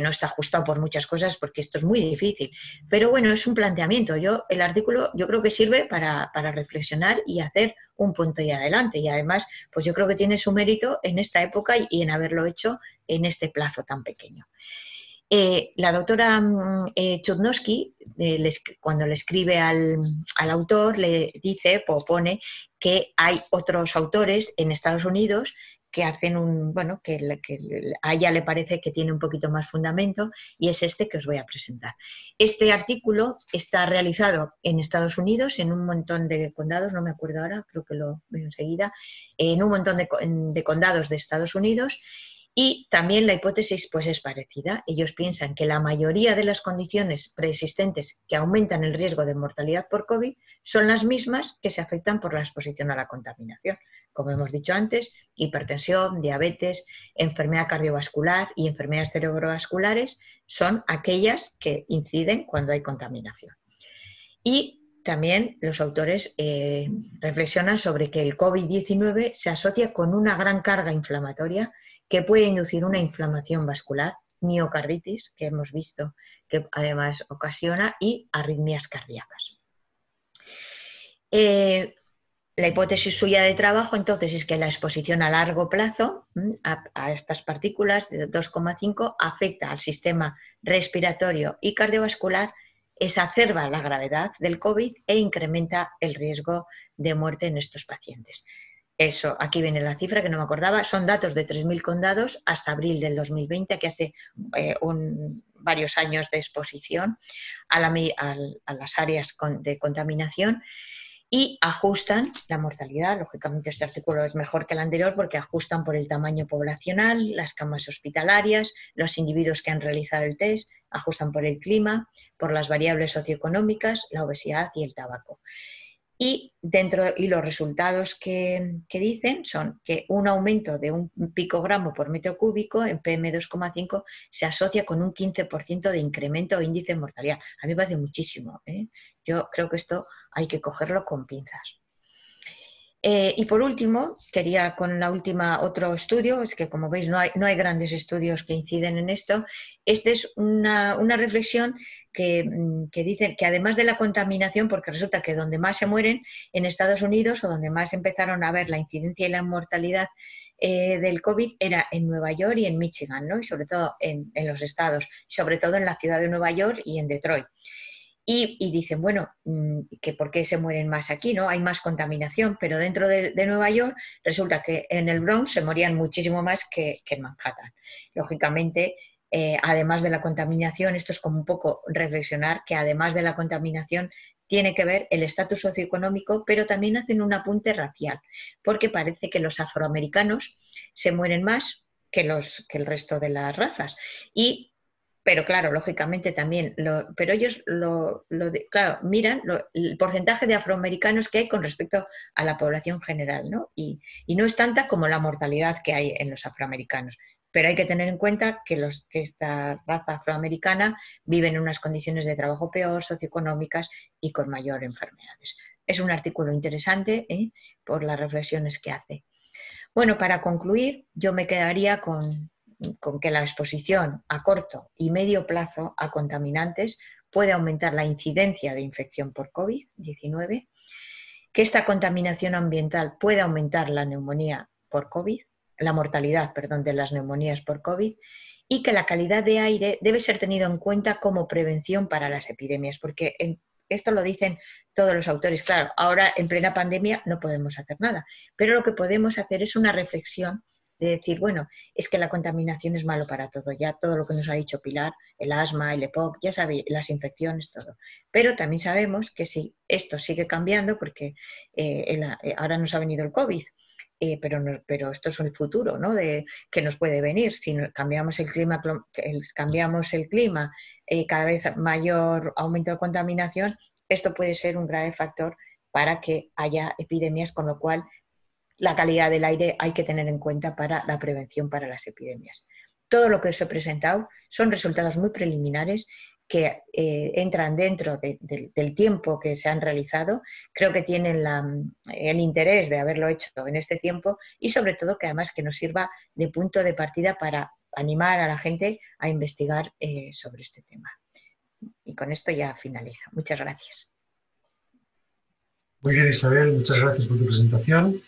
no está ajustado por muchas cosas porque esto es muy difícil, pero bueno, es un planteamiento. El artículo yo creo que sirve para reflexionar y hacer un punto y adelante, y además pues yo creo que tiene su mérito en esta época y en haberlo hecho en este plazo tan pequeño. La doctora Chudnovsky, cuando le escribe al autor, le dice, pone que hay otros autores en Estados Unidos que hacen que a ella le parece que tiene un poquito más fundamento, y es este que os voy a presentar. Este artículo está realizado en Estados Unidos, en un montón de condados, no me acuerdo ahora, creo que lo veo enseguida, en un montón de condados de Estados Unidos, Y también la hipótesis pues, es parecida. Ellos piensan que la mayoría de las condiciones preexistentes que aumentan el riesgo de mortalidad por COVID son las mismas que se afectan por la exposición a la contaminación. Como hemos dicho antes, hipertensión, diabetes, enfermedad cardiovascular y enfermedades cerebrovasculares son aquellas que inciden cuando hay contaminación. Y también los autores reflexionan sobre que el COVID-19 se asocia con una gran carga inflamatoria que puede inducir una inflamación vascular, miocarditis, que hemos visto que además ocasiona, y arritmias cardíacas. La hipótesis suya de trabajo entonces es que la exposición a largo plazo a estas partículas de 2,5 afecta al sistema respiratorio y cardiovascular, exacerba la gravedad del COVID e incrementa el riesgo de muerte en estos pacientes. Eso, aquí viene la cifra que no me acordaba, son datos de 3.000 condados hasta abril del 2020, que hace varios años de exposición a las áreas de contaminación, y ajustan la mortalidad. Lógicamente este artículo es mejor que el anterior porque ajustan por el tamaño poblacional, las camas hospitalarias, los individuos que han realizado el test, ajustan por el clima, por las variables socioeconómicas, la obesidad y el tabaco. Y los resultados que dicen son que un aumento de un picogramo por metro cúbico en PM2,5 se asocia con un 15% de incremento o índice de mortalidad. A mí me parece muchísimo, ¿eh? Yo creo que esto hay que cogerlo con pinzas. Y por último, quería con la última otro estudio, es que como veis no hay grandes estudios que inciden en esto. Esta es una reflexión que dicen que además de la contaminación, porque resulta que donde más se mueren en Estados Unidos o donde más empezaron a ver la incidencia y la mortalidad del COVID era en Nueva York y en Michigan, ¿no? Y sobre todo en los estados, sobre todo en la ciudad de Nueva York y en Detroit. Y dicen, bueno, que ¿por qué se mueren más aquí? ¿No? Hay más contaminación, pero dentro de Nueva York resulta que en el Bronx se morían muchísimo más que en Manhattan. Lógicamente, además de la contaminación, esto es como un poco reflexionar que además de la contaminación tiene que ver el estatus socioeconómico, pero también hacen un apunte racial, porque parece que los afroamericanos se mueren más que el resto de las razas. Pero claro, lógicamente también, pero ellos claro, miran el porcentaje de afroamericanos que hay con respecto a la población general, ¿no? Y no es tanta como la mortalidad que hay en los afroamericanos. Pero hay que tener en cuenta que esta raza afroamericana vive en unas condiciones de trabajo peor, socioeconómicas y con mayor enfermedades. Es un artículo interesante por las reflexiones que hace. Bueno, para concluir, yo me quedaría con que la exposición a corto y medio plazo a contaminantes puede aumentar la incidencia de infección por COVID-19, que esta contaminación ambiental puede aumentar la neumonía por COVID, la mortalidad, perdón, de las neumonías por COVID, y que la calidad de aire debe ser tenido en cuenta como prevención para las epidemias, porque esto lo dicen todos los autores. Claro, ahora en plena pandemia no podemos hacer nada, pero lo que podemos hacer es una reflexión de decir, bueno, es que la contaminación es malo para todo, ya todo lo que nos ha dicho Pilar, el asma, el EPOC, ya sabéis, las infecciones, todo. Pero también sabemos que si esto sigue cambiando, porque ahora nos ha venido el COVID, pero esto es el futuro, ¿no? Que nos puede venir. Si cambiamos el clima, cada vez mayor aumento de contaminación, esto puede ser un grave factor para que haya epidemias, con lo cual la calidad del aire hay que tener en cuenta para la prevención para las epidemias. Todo lo que os he presentado son resultados muy preliminares que entran dentro del tiempo que se han realizado. Creo que tienen el interés de haberlo hecho en este tiempo y sobre todo que además que nos sirva de punto de partida para animar a la gente a investigar sobre este tema. Y con esto ya finalizo. Muchas gracias. Muy bien, Isabel, muchas gracias por tu presentación.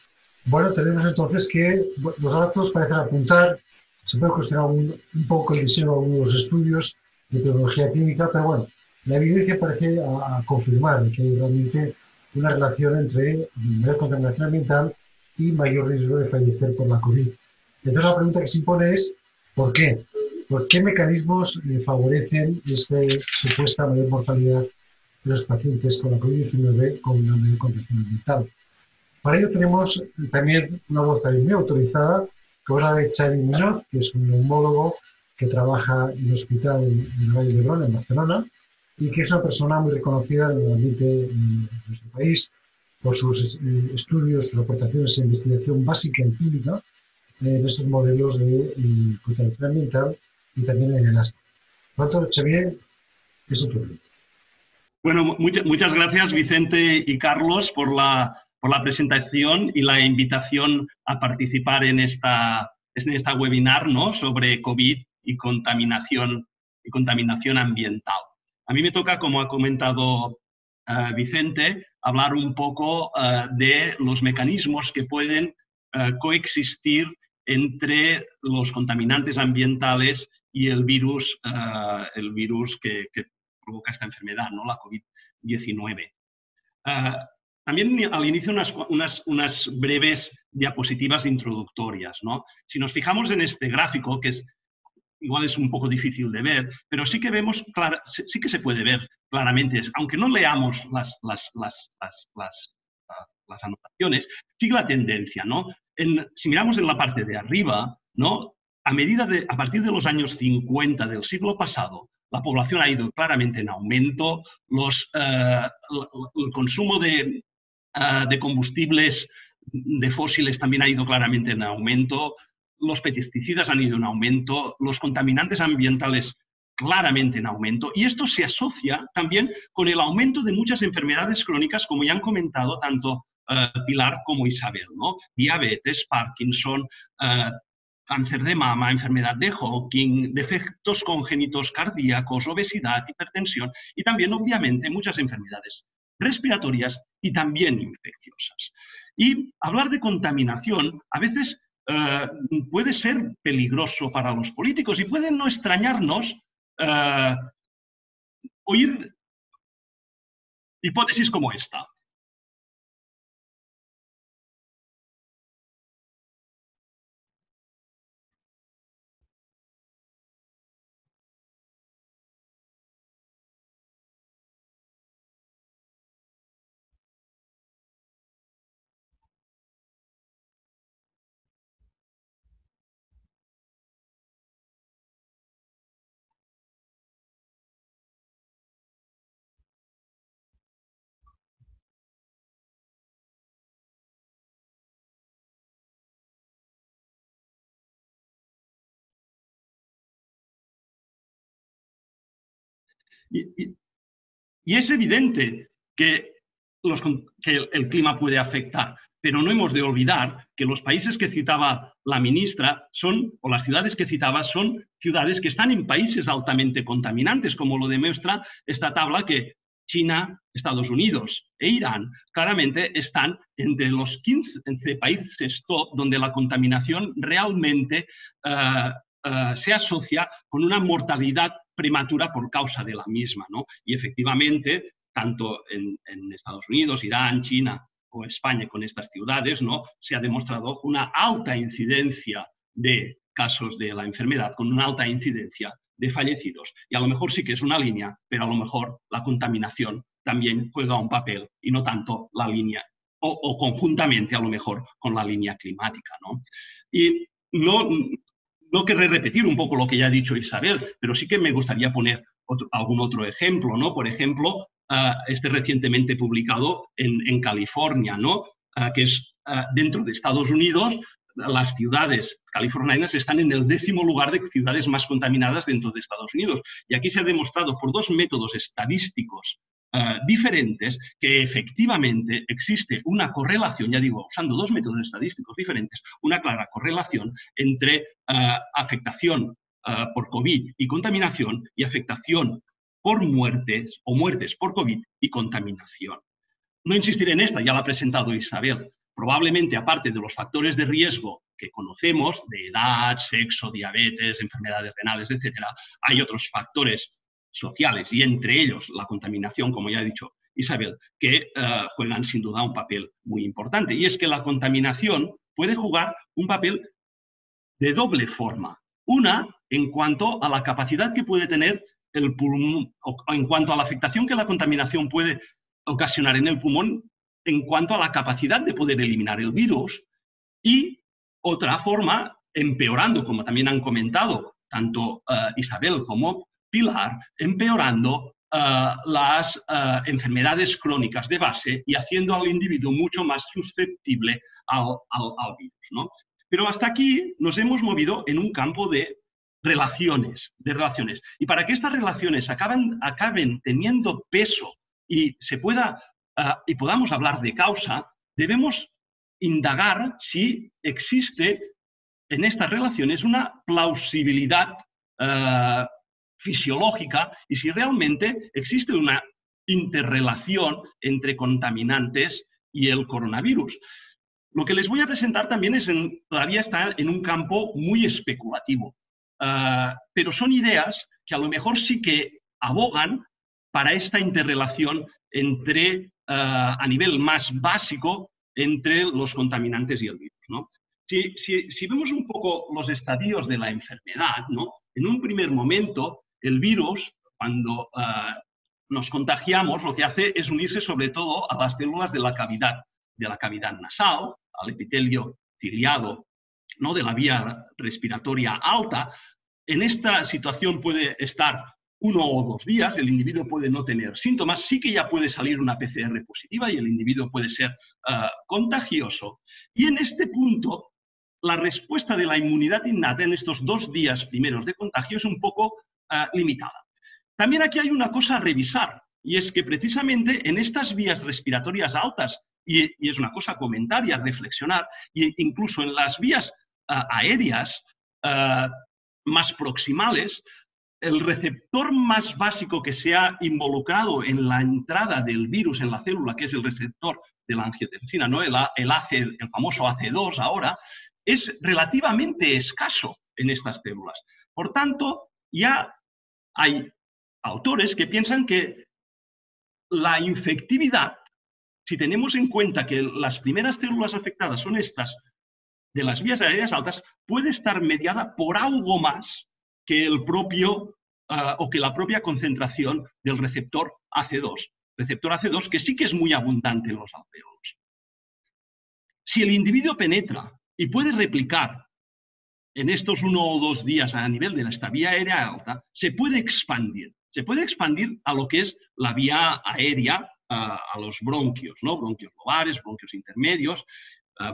Bueno, tenemos entonces que los datos parecen apuntar, se puede cuestionar un poco el diseño de algunos estudios de metodología clínica, pero bueno, la evidencia parece a confirmar que hay realmente una relación entre mayor contaminación ambiental y mayor riesgo de fallecer por la COVID. Entonces la pregunta que se impone es, ¿por qué? ¿Por qué mecanismos favorecen esta supuesta mayor mortalidad de los pacientes con la COVID-19 con una mayor contaminación ambiental? Para ello tenemos también una voz también muy autorizada, como es la de Xavi Muñoz, que es un neumólogo que trabaja en el hospital de Vall d'Hebron, en Barcelona, y que es una persona muy reconocida en el ambiente de nuestro país por sus estudios, sus aportaciones en investigación básica y clínica en estos modelos de contaminación ambiental y también en el asma. Por lo tanto, Xavier, es tu turno. Bueno, muchas gracias, Vicente y Carlos, por la presentación y la invitación a participar en esta webinar, ¿no?, sobre COVID y contaminación ambiental. A mí me toca, como ha comentado Vicente, hablar un poco de los mecanismos que pueden coexistir entre los contaminantes ambientales y el virus que provoca esta enfermedad, ¿no?, la COVID-19. También al inicio unas breves diapositivas introductorias, ¿no? Si nos fijamos en este gráfico, que igual es un poco difícil de ver, pero sí que vemos, sí que se puede ver claramente, aunque no leamos las anotaciones, sigue la tendencia, ¿no? Si miramos en la parte de arriba, ¿no?, a partir de los años 50 del siglo pasado, la población ha ido claramente en aumento, el consumo de combustibles de fósiles también ha ido claramente en aumento, los pesticidas han ido en aumento, los contaminantes ambientales claramente en aumento, y esto se asocia también con el aumento de muchas enfermedades crónicas, como ya han comentado tanto Pilar como Isabel, ¿no? Diabetes, Parkinson, cáncer de mama, enfermedad de Hawking, defectos congénitos cardíacos, obesidad, hipertensión y también, obviamente, muchas enfermedades respiratorias y también infecciosas. Y hablar de contaminación a veces puede ser peligroso para los políticos y puede no extrañarnos oír hipótesis como esta. Y es evidente que el clima puede afectar, pero no hemos de olvidar que los países que citaba la ministra o las ciudades que citaba son ciudades que están en países altamente contaminantes, como lo demuestra esta tabla que China, Estados Unidos e Irán claramente están entre los 15 países top donde la contaminación realmente se asocia con una mortalidad prematura por causa de la misma, ¿no? Y efectivamente, tanto en Estados Unidos, Irán, China o España con estas ciudades, ¿no?, se ha demostrado una alta incidencia de casos de la enfermedad, con una alta incidencia de fallecidos. Y a lo mejor sí que es una línea, pero a lo mejor la contaminación también juega un papel y no tanto la línea, o conjuntamente a lo mejor con la línea climática, ¿no? Y no querré repetir un poco lo que ya ha dicho Isabel, pero sí que me gustaría poner algún otro ejemplo, ¿no? Por ejemplo, recientemente publicado en California, ¿no? Que es dentro de Estados Unidos, las ciudades californianas están en el 10º lugar de ciudades más contaminadas dentro de Estados Unidos. Y aquí se ha demostrado por 2 métodos estadísticos diferentes que efectivamente existe una correlación, ya digo, usando 2 métodos estadísticos diferentes, una clara correlación entre afectación por COVID y contaminación y afectación por muertes o muertes por COVID y contaminación. No insistiré en esta, ya la ha presentado Isabel. Probablemente, aparte de los factores de riesgo que conocemos, de edad, sexo, diabetes, enfermedades renales, etc., hay otros factores sociales y entre ellos la contaminación, como ya ha dicho Isabel, que juegan sin duda un papel muy importante. Y es que la contaminación puede jugar un papel de doble forma. Una, en cuanto a la capacidad que puede tener el pulmón, o en cuanto a la afectación que la contaminación puede ocasionar en el pulmón, en cuanto a la capacidad de poder eliminar el virus. Y otra forma empeorando, como también han comentado tanto Isabel como Pilar, empeorando las enfermedades crónicas de base y haciendo al individuo mucho más susceptible al virus, ¿no? Pero hasta aquí nos hemos movido en un campo de relaciones. Y para que estas relaciones acaben teniendo peso y y podamos hablar de causa, debemos indagar si existe en estas relaciones una plausibilidad fisiológica y si realmente existe una interrelación entre contaminantes y el coronavirus. Lo que les voy a presentar también todavía está en un campo muy especulativo, pero son ideas que a lo mejor sí que abogan para esta interrelación a nivel más básico entre los contaminantes y el virus, ¿no? Si vemos un poco los estadios de la enfermedad, ¿no? En un primer momento, el virus, cuando nos contagiamos, lo que hace es unirse sobre todo a las células de la cavidad nasal, al epitelio ciliado, ¿no? De la vía respiratoria alta. En esta situación puede estar 1 o 2 días, el individuo puede no tener síntomas, sí que ya puede salir una PCR positiva y el individuo puede ser contagioso. Y en este punto, la respuesta de la inmunidad innata en estos 2 días primeros de contagio es un poco limitada. También aquí hay una cosa a revisar, y es que precisamente en estas vías respiratorias altas, y es una cosa a comentar y a reflexionar, e incluso en las vías aéreas más proximales, el receptor más básico que se ha involucrado en la entrada del virus en la célula, que es el receptor de la angiotensina, ¿no? el famoso AC2 ahora, es relativamente escaso en estas células. Por tanto, ya hay autores que piensan que la infectividad, si tenemos en cuenta que las primeras células afectadas son estas de las vías aéreas altas, puede estar mediada por algo más que la propia concentración del receptor AC2, que sí que es muy abundante en los alvéolos. Si el individuo penetra y puede replicar en estos 1 o 2 días a nivel de esta vía aérea alta, se puede expandir a lo que es la vía aérea, a los bronquios, ¿no? Bronquios lobares, bronquios intermedios,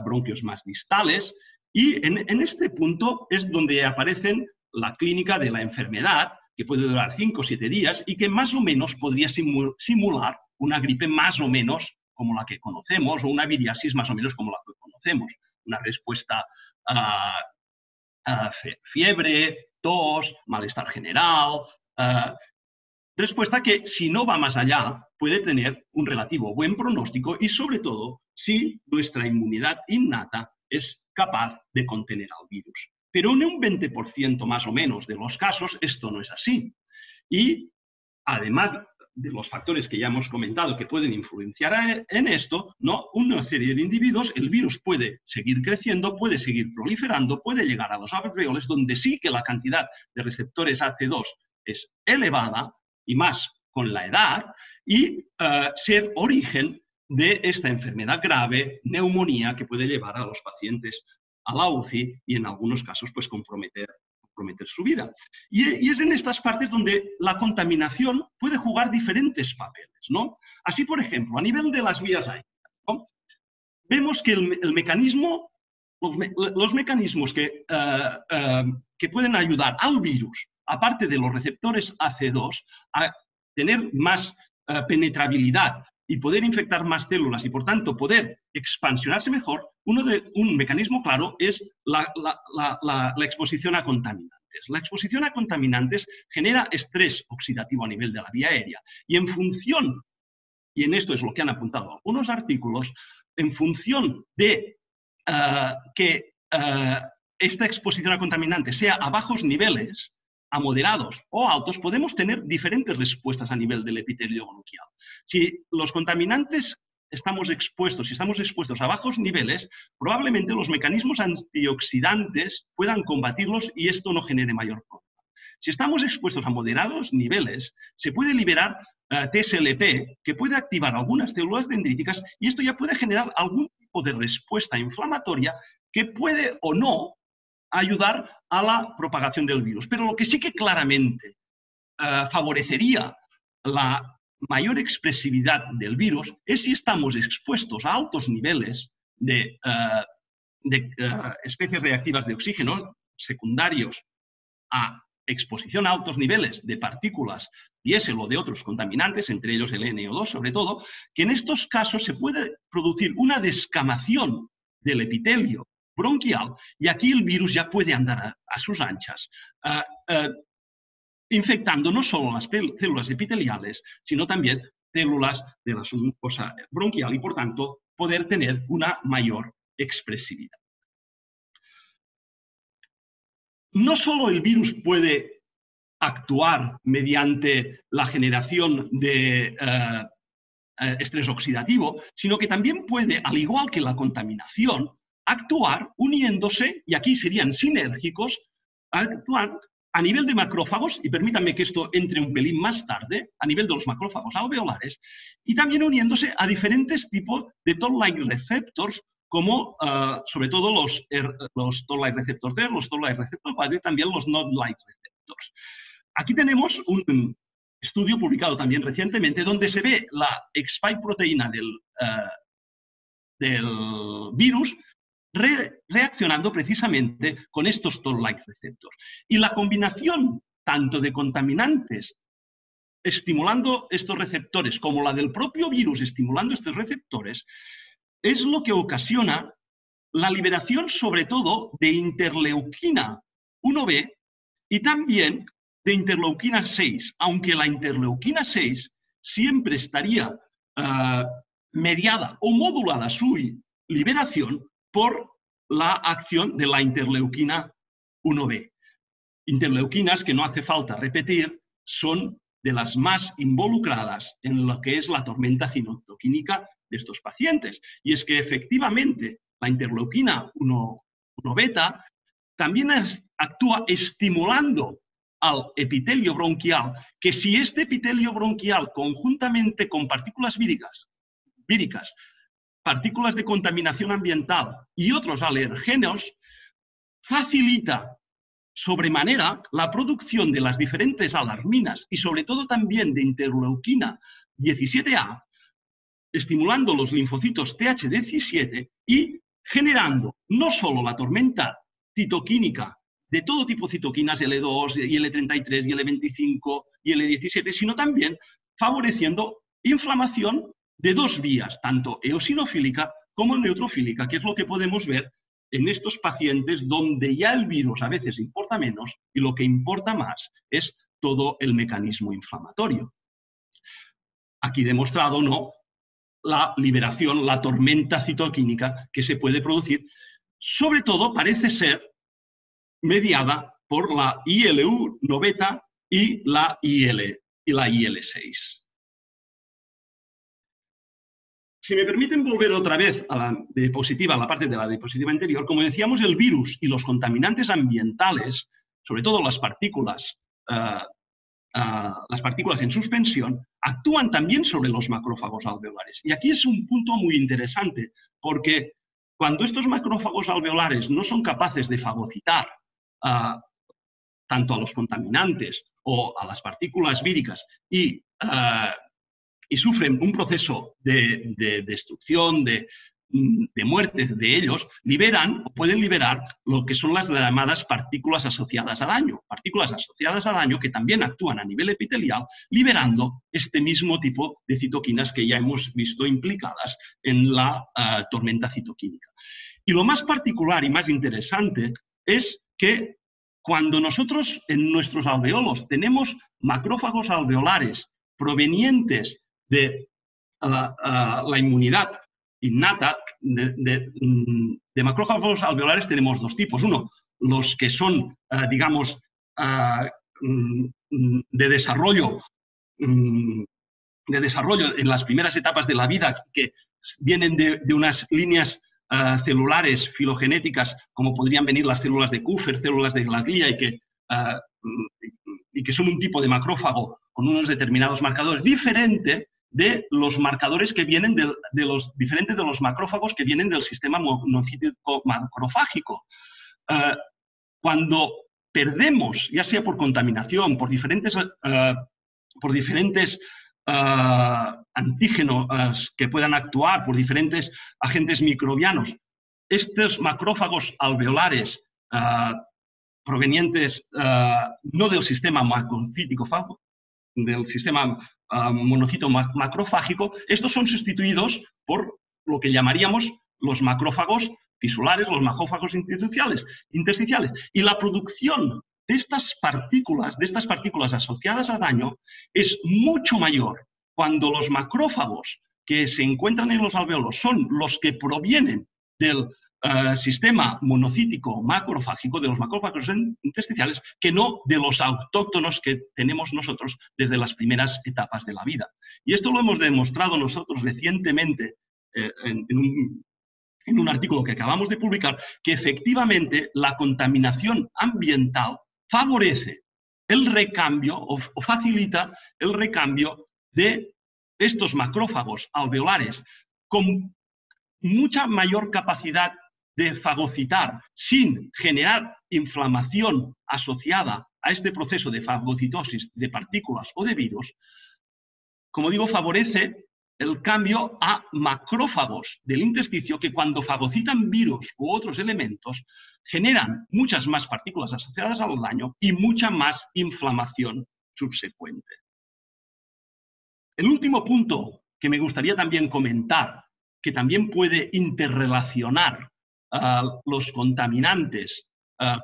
bronquios más distales, y en este punto es donde aparecen la clínica de la enfermedad, que puede durar 5 o 7 días y que más o menos podría simular una gripe más o menos como la que conocemos, o una viriasis más o menos como la que conocemos. Una respuesta fiebre, tos, malestar general, respuesta que, si no va más allá, puede tener un relativo buen pronóstico y, sobre todo, si nuestra inmunidad innata es capaz de contener al virus. Pero en un 20% más o menos de los casos esto no es así. Y, además de los factores que ya hemos comentado que pueden influenciar en esto, ¿no? Una serie de individuos, el virus puede seguir creciendo, puede seguir proliferando, puede llegar a los alvéolos, donde sí que la cantidad de receptores AC2 es elevada, y más con la edad, y ser origen de esta enfermedad grave, neumonía, que puede llevar a los pacientes a la UCI y en algunos casos pues comprometer su vida. Y es en estas partes donde la contaminación puede jugar diferentes papeles, ¿no? Así, por ejemplo, a nivel de las vías aéreas, ¿no? Vemos que los mecanismos que pueden ayudar al virus, aparte de los receptores AC2, a tener más penetrabilidad y poder infectar más células y, por tanto, poder expansionarse mejor, un mecanismo claro es la exposición a contaminantes. La exposición a contaminantes genera estrés oxidativo a nivel de la vía aérea y en función, y en esto es lo que han apuntado algunos artículos, en función de que esta exposición a contaminantes sea a bajos niveles, a moderados o altos, podemos tener diferentes respuestas a nivel del epitelio bronquial. Si los contaminantes estamos expuestos a bajos niveles, probablemente los mecanismos antioxidantes puedan combatirlos y esto no genere mayor problema. Si estamos expuestos a moderados niveles, se puede liberar TSLP, que puede activar algunas células dendríticas y esto ya puede generar algún tipo de respuesta inflamatoria que puede o no ayudar a la propagación del virus. Pero lo que sí que claramente favorecería la mayor expresividad del virus es si estamos expuestos a altos niveles de especies reactivas de oxígeno secundarios a exposición a altos niveles de partículas diésel o de otros contaminantes, entre ellos el NO2 sobre todo, que en estos casos se puede producir una descamación del epitelio bronquial y aquí el virus ya puede andar a sus anchas, infectando no solo las células epiteliales, sino también células de la submucosa bronquial y, por tanto, poder tener una mayor expresividad. No solo el virus puede actuar mediante la generación de estrés oxidativo, sino que también puede, al igual que la contaminación, actuar uniéndose, y aquí serían sinérgicos, actuar a nivel de macrófagos, y permítanme que esto entre un pelín más tarde, a nivel de los macrófagos alveolares, y también uniéndose a diferentes tipos de toll-like receptors, como sobre todo los toll-like receptor 3, los toll-like receptor 4 y también los not-like receptors. Aquí tenemos un estudio publicado también recientemente donde se ve la spike proteína del virus reaccionando precisamente con estos toll-like receptors. Y la combinación tanto de contaminantes estimulando estos receptores como la del propio virus estimulando estos receptores es lo que ocasiona la liberación sobre todo de interleuquina 1B y también de interleuquina 6, aunque la interleuquina 6 siempre estaría mediada o modulada su liberación por la acción de la interleuquina 1B. Interleuquinas que no hace falta repetir son de las más involucradas en lo que es la tormenta citoquímica de estos pacientes. Y es que efectivamente la interleuquina 1 beta también actúa estimulando al epitelio bronquial, que si este epitelio bronquial conjuntamente con partículas víricas, partículas de contaminación ambiental y otros alergenos, facilita sobremanera la producción de las diferentes alarminas y sobre todo también de interleuquina 17A, estimulando los linfocitos TH17 y generando no solo la tormenta citoquímica de todo tipo de citoquinas, L2, y L33, y L25, y L17, sino también favoreciendo inflamación de dos vías, tanto eosinofílica como neutrofílica, que es lo que podemos ver en estos pacientes donde ya el virus a veces importa menos y lo que importa más es todo el mecanismo inflamatorio. Aquí demostrado, ¿no?, la liberación, la tormenta citoquímica que se puede producir, sobre todo parece ser mediada por la IL-1 beta y la IL-6. Si me permiten volver otra vez a la diapositiva, a la parte de la diapositiva anterior, como decíamos, el virus y los contaminantes ambientales, sobre todo las partículas en suspensión, actúan también sobre los macrófagos alveolares. Y aquí es un punto muy interesante, porque cuando estos macrófagos alveolares no son capaces de fagocitar tanto a los contaminantes o a las partículas víricas y sufren un proceso de destrucción, de muerte de ellos, liberan o pueden liberar lo que son las llamadas partículas asociadas a daño. Partículas asociadas a daño que también actúan a nivel epitelial, liberando este mismo tipo de citoquinas que ya hemos visto implicadas en la tormenta citoquímica. Y lo más particular y más interesante es que cuando nosotros en nuestros alveolos tenemos macrófagos alveolares provenientes de la inmunidad innata, de macrófagos alveolares tenemos dos tipos. Uno, los que son, digamos, de desarrollo en las primeras etapas de la vida, que vienen de unas líneas celulares filogenéticas, como podrían venir las células de Kupffer, células de la glía, y que son un tipo de macrófago con unos determinados marcadores, diferente de los marcadores que vienen diferentes de los macrófagos que vienen del sistema monocítico macrofágico. cuando perdemos, ya sea por contaminación, por diferentes antígenos que puedan actuar, por diferentes agentes microbianos, estos macrófagos alveolares provenientes no del sistema macrocítico, del sistema monocito macrofágico, estos son sustituidos por lo que llamaríamos los macrófagos tisulares, los macrófagos intersticiales. Y la producción de estas partículas asociadas a daño es mucho mayor cuando los macrófagos que se encuentran en los alvéolos son los que provienen del sistema monocítico macrofágico, de los macrófagos intersticiales, que no de los autóctonos que tenemos nosotros desde las primeras etapas de la vida. Y esto lo hemos demostrado nosotros recientemente en un artículo que acabamos de publicar, que efectivamente la contaminación ambiental favorece el recambio o facilita el recambio de estos macrófagos alveolares con mucha mayor capacidad de fagocitar sin generar inflamación asociada a este proceso de fagocitosis de partículas o de virus. Como digo, favorece el cambio a macrófagos del intersticio que cuando fagocitan virus u otros elementos generan muchas más partículas asociadas al daño y mucha más inflamación subsecuente. El último punto que me gustaría también comentar, que también puede interrelacionar los contaminantes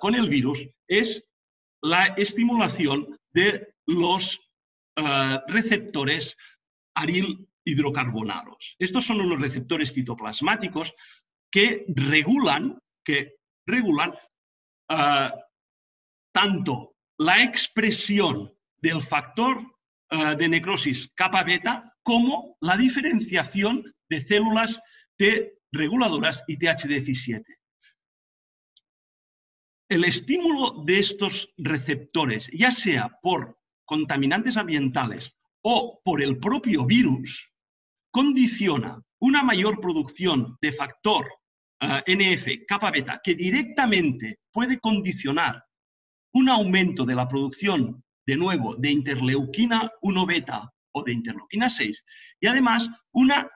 con el virus, es la estimulación de los receptores aril hidrocarbonados. Estos son los receptores citoplasmáticos que regulan tanto la expresión del factor de necrosis kappa beta como la diferenciación de células T reguladoras y TH17. El estímulo de estos receptores, ya sea por contaminantes ambientales o por el propio virus, condiciona una mayor producción de factor NF kappa beta que directamente puede condicionar un aumento de la producción, de nuevo, de interleuquina 1 beta o de interleuquina 6 y además una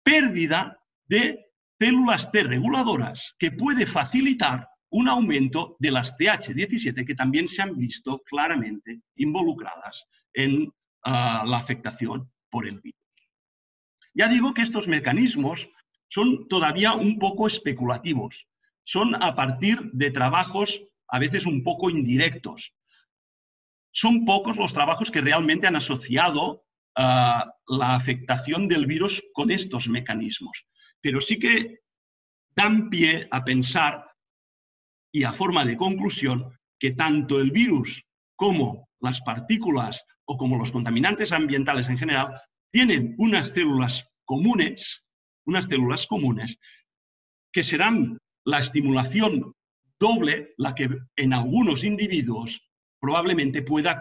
pérdida de células T reguladoras que puede facilitar un aumento de las TH17 que también se han visto claramente involucradas en la afectación por el virus. Ya digo que estos mecanismos son todavía un poco especulativos, son a partir de trabajos a veces un poco indirectos. Son pocos los trabajos que realmente han asociado la afectación del virus con estos mecanismos, pero sí que dan pie a pensar y a forma de conclusión que tanto el virus como las partículas o como los contaminantes ambientales en general tienen unas células comunes que serán la estimulación doble la que en algunos individuos probablemente pueda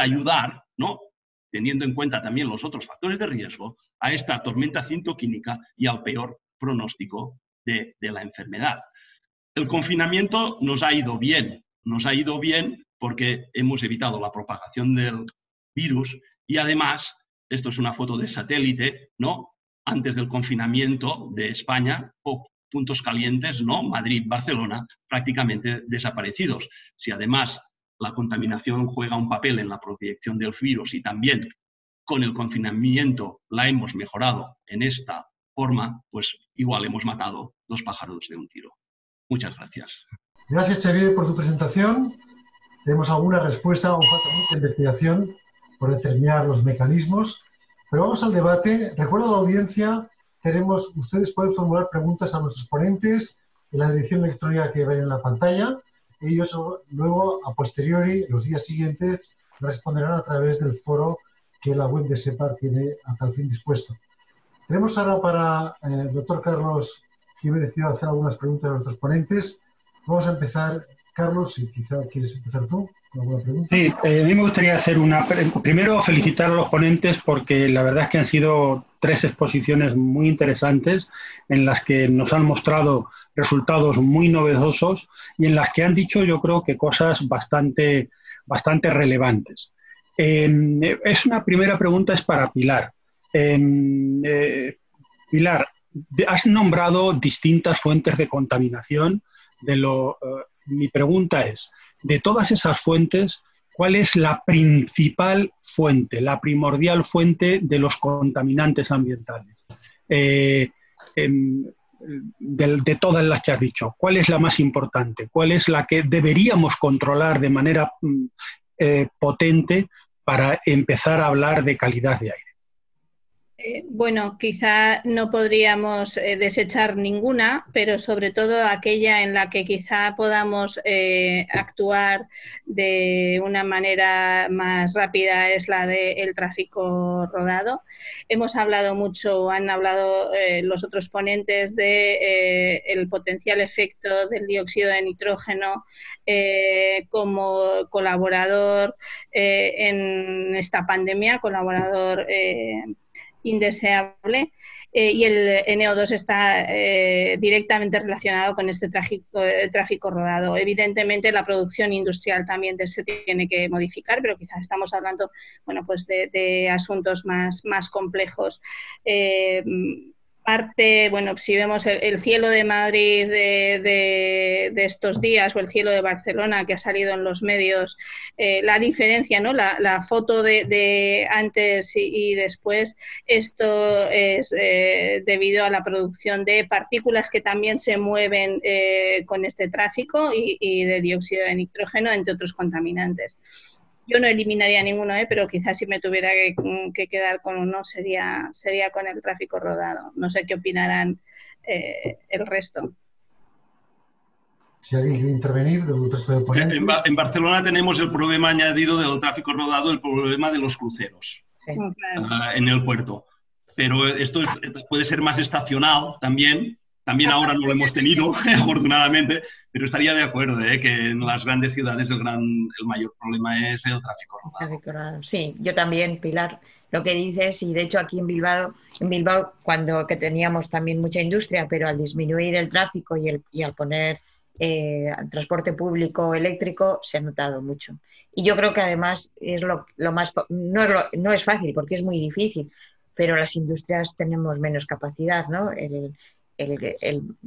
ayudar, ¿no?, teniendo en cuenta también los otros factores de riesgo, a esta tormenta citoquímica y al peor pronóstico de la enfermedad. El confinamiento nos ha ido bien porque hemos evitado la propagación del virus y además, esto es una foto de satélite, ¿no?, antes del confinamiento de España, puntos calientes, ¿no?, Madrid, Barcelona, prácticamente desaparecidos. Si además la contaminación juega un papel en la proyección del virus y también con el confinamiento la hemos mejorado en esta forma, pues igual hemos matado 2 pájaros de un tiro. Muchas gracias. Gracias, Xavier, por tu presentación. Tenemos alguna respuesta, aún falta mucha investigación por determinar los mecanismos, pero vamos al debate. Recuerdo a la audiencia, ustedes pueden formular preguntas a nuestros ponentes en la dirección electrónica que ven en la pantalla. Ellos luego, a posteriori, los días siguientes, responderán a través del foro que la web de SEPAR tiene a tal fin dispuesto. Tenemos ahora para el doctor Carlos Jiménez Ciudad hacer algunas preguntas a nuestros ponentes. Vamos a empezar, Carlos, si quizá quieres empezar tú con alguna pregunta. Sí, a mí me gustaría hacer primero felicitar a los ponentes porque la verdad es que han sido 3 exposiciones muy interesantes en las que nos han mostrado resultados muy novedosos y en las que han dicho, yo creo, que cosas bastante relevantes. Es una primera pregunta, es para Pilar. Pilar, has nombrado distintas fuentes de contaminación. Mi pregunta es, de todas esas fuentes, ¿cuál es la principal fuente, la primordial fuente de los contaminantes ambientales? De todas las que has dicho, ¿cuál es la más importante? ¿Cuál es la que deberíamos controlar de manera potente para empezar a hablar de calidad de aire? Bueno, quizá no podríamos desechar ninguna, pero sobre todo aquella en la que quizá podamos actuar de una manera más rápida es la del tráfico rodado. Hemos hablado mucho, han hablado los otros ponentes de el potencial efecto del dióxido de nitrógeno como colaborador en esta pandemia, colaborador indeseable, y el NO2 está directamente relacionado con este tráfico rodado. Evidentemente la producción industrial también se tiene que modificar, pero quizás estamos hablando, bueno, pues de asuntos más complejos. Bueno, si vemos el cielo de Madrid de estos días o el cielo de Barcelona que ha salido en los medios, la diferencia, ¿no? La foto de antes y después, esto es debido a la producción de partículas que también se mueven con este tráfico y de dióxido de nitrógeno, entre otros contaminantes. Yo no eliminaría ninguno, pero quizás si me tuviera que quedar con uno sería con el tráfico rodado. No sé qué opinarán el resto. Si alguien quiere intervenir del resto de ponentes. En Barcelona tenemos el problema añadido del tráfico rodado, el problema de los cruceros en el puerto. Pero esto puede ser más estacional también. También ahora no lo hemos tenido, afortunadamente, pero estaría de acuerdo que en las grandes ciudades el mayor problema es el tráfico rodado. Sí, yo también, Pilar, lo que dices, y de hecho aquí en Bilbao que teníamos también mucha industria, pero al disminuir el tráfico y al poner transporte público eléctrico se ha notado mucho. Y yo creo que además es lo más, no es fácil porque es muy difícil, pero las industrias tenemos menos capacidad, ¿no?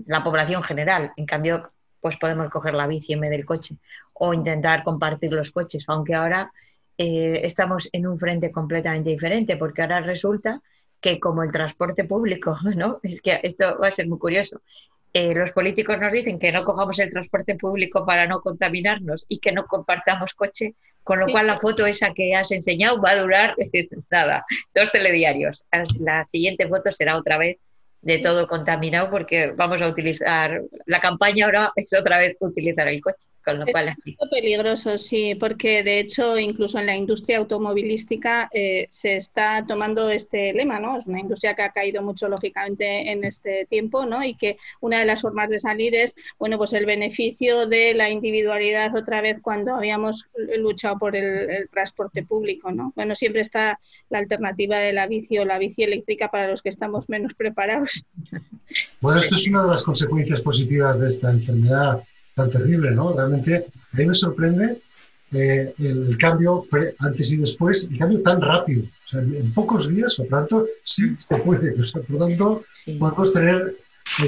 La población general. En cambio, pues podemos coger la bici en vez del coche o intentar compartir los coches, aunque ahora estamos en un frente completamente diferente, porque ahora resulta que como el transporte público, ¿no? Es que esto va a ser muy curioso. Los políticos nos dicen que no cojamos el transporte público para no contaminarnos y que no compartamos coche, con lo cual la foto esa que has enseñado va a durar nada, 2 telediarios. La siguiente foto será otra vez de todo contaminado, porque vamos a utilizar, la campaña ahora es otra vez utilizar el coche, con lo cual... Es peligroso, sí, porque de hecho incluso en la industria automovilística se está tomando este lema, ¿no? Es una industria que ha caído mucho lógicamente en este tiempo, ¿no? Y que una de las formas de salir es, bueno, pues el beneficio de la individualidad otra vez cuando habíamos luchado por el transporte público, ¿no? Bueno, siempre está la alternativa de la bici o la bici eléctrica para los que estamos menos preparados. Bueno, esto es una de las consecuencias positivas de esta enfermedad tan terrible, ¿no? Realmente a mí me sorprende el cambio antes y después, el cambio tan rápido. O sea, en pocos días, por tanto, sí se puede. O sea, por tanto, podemos tener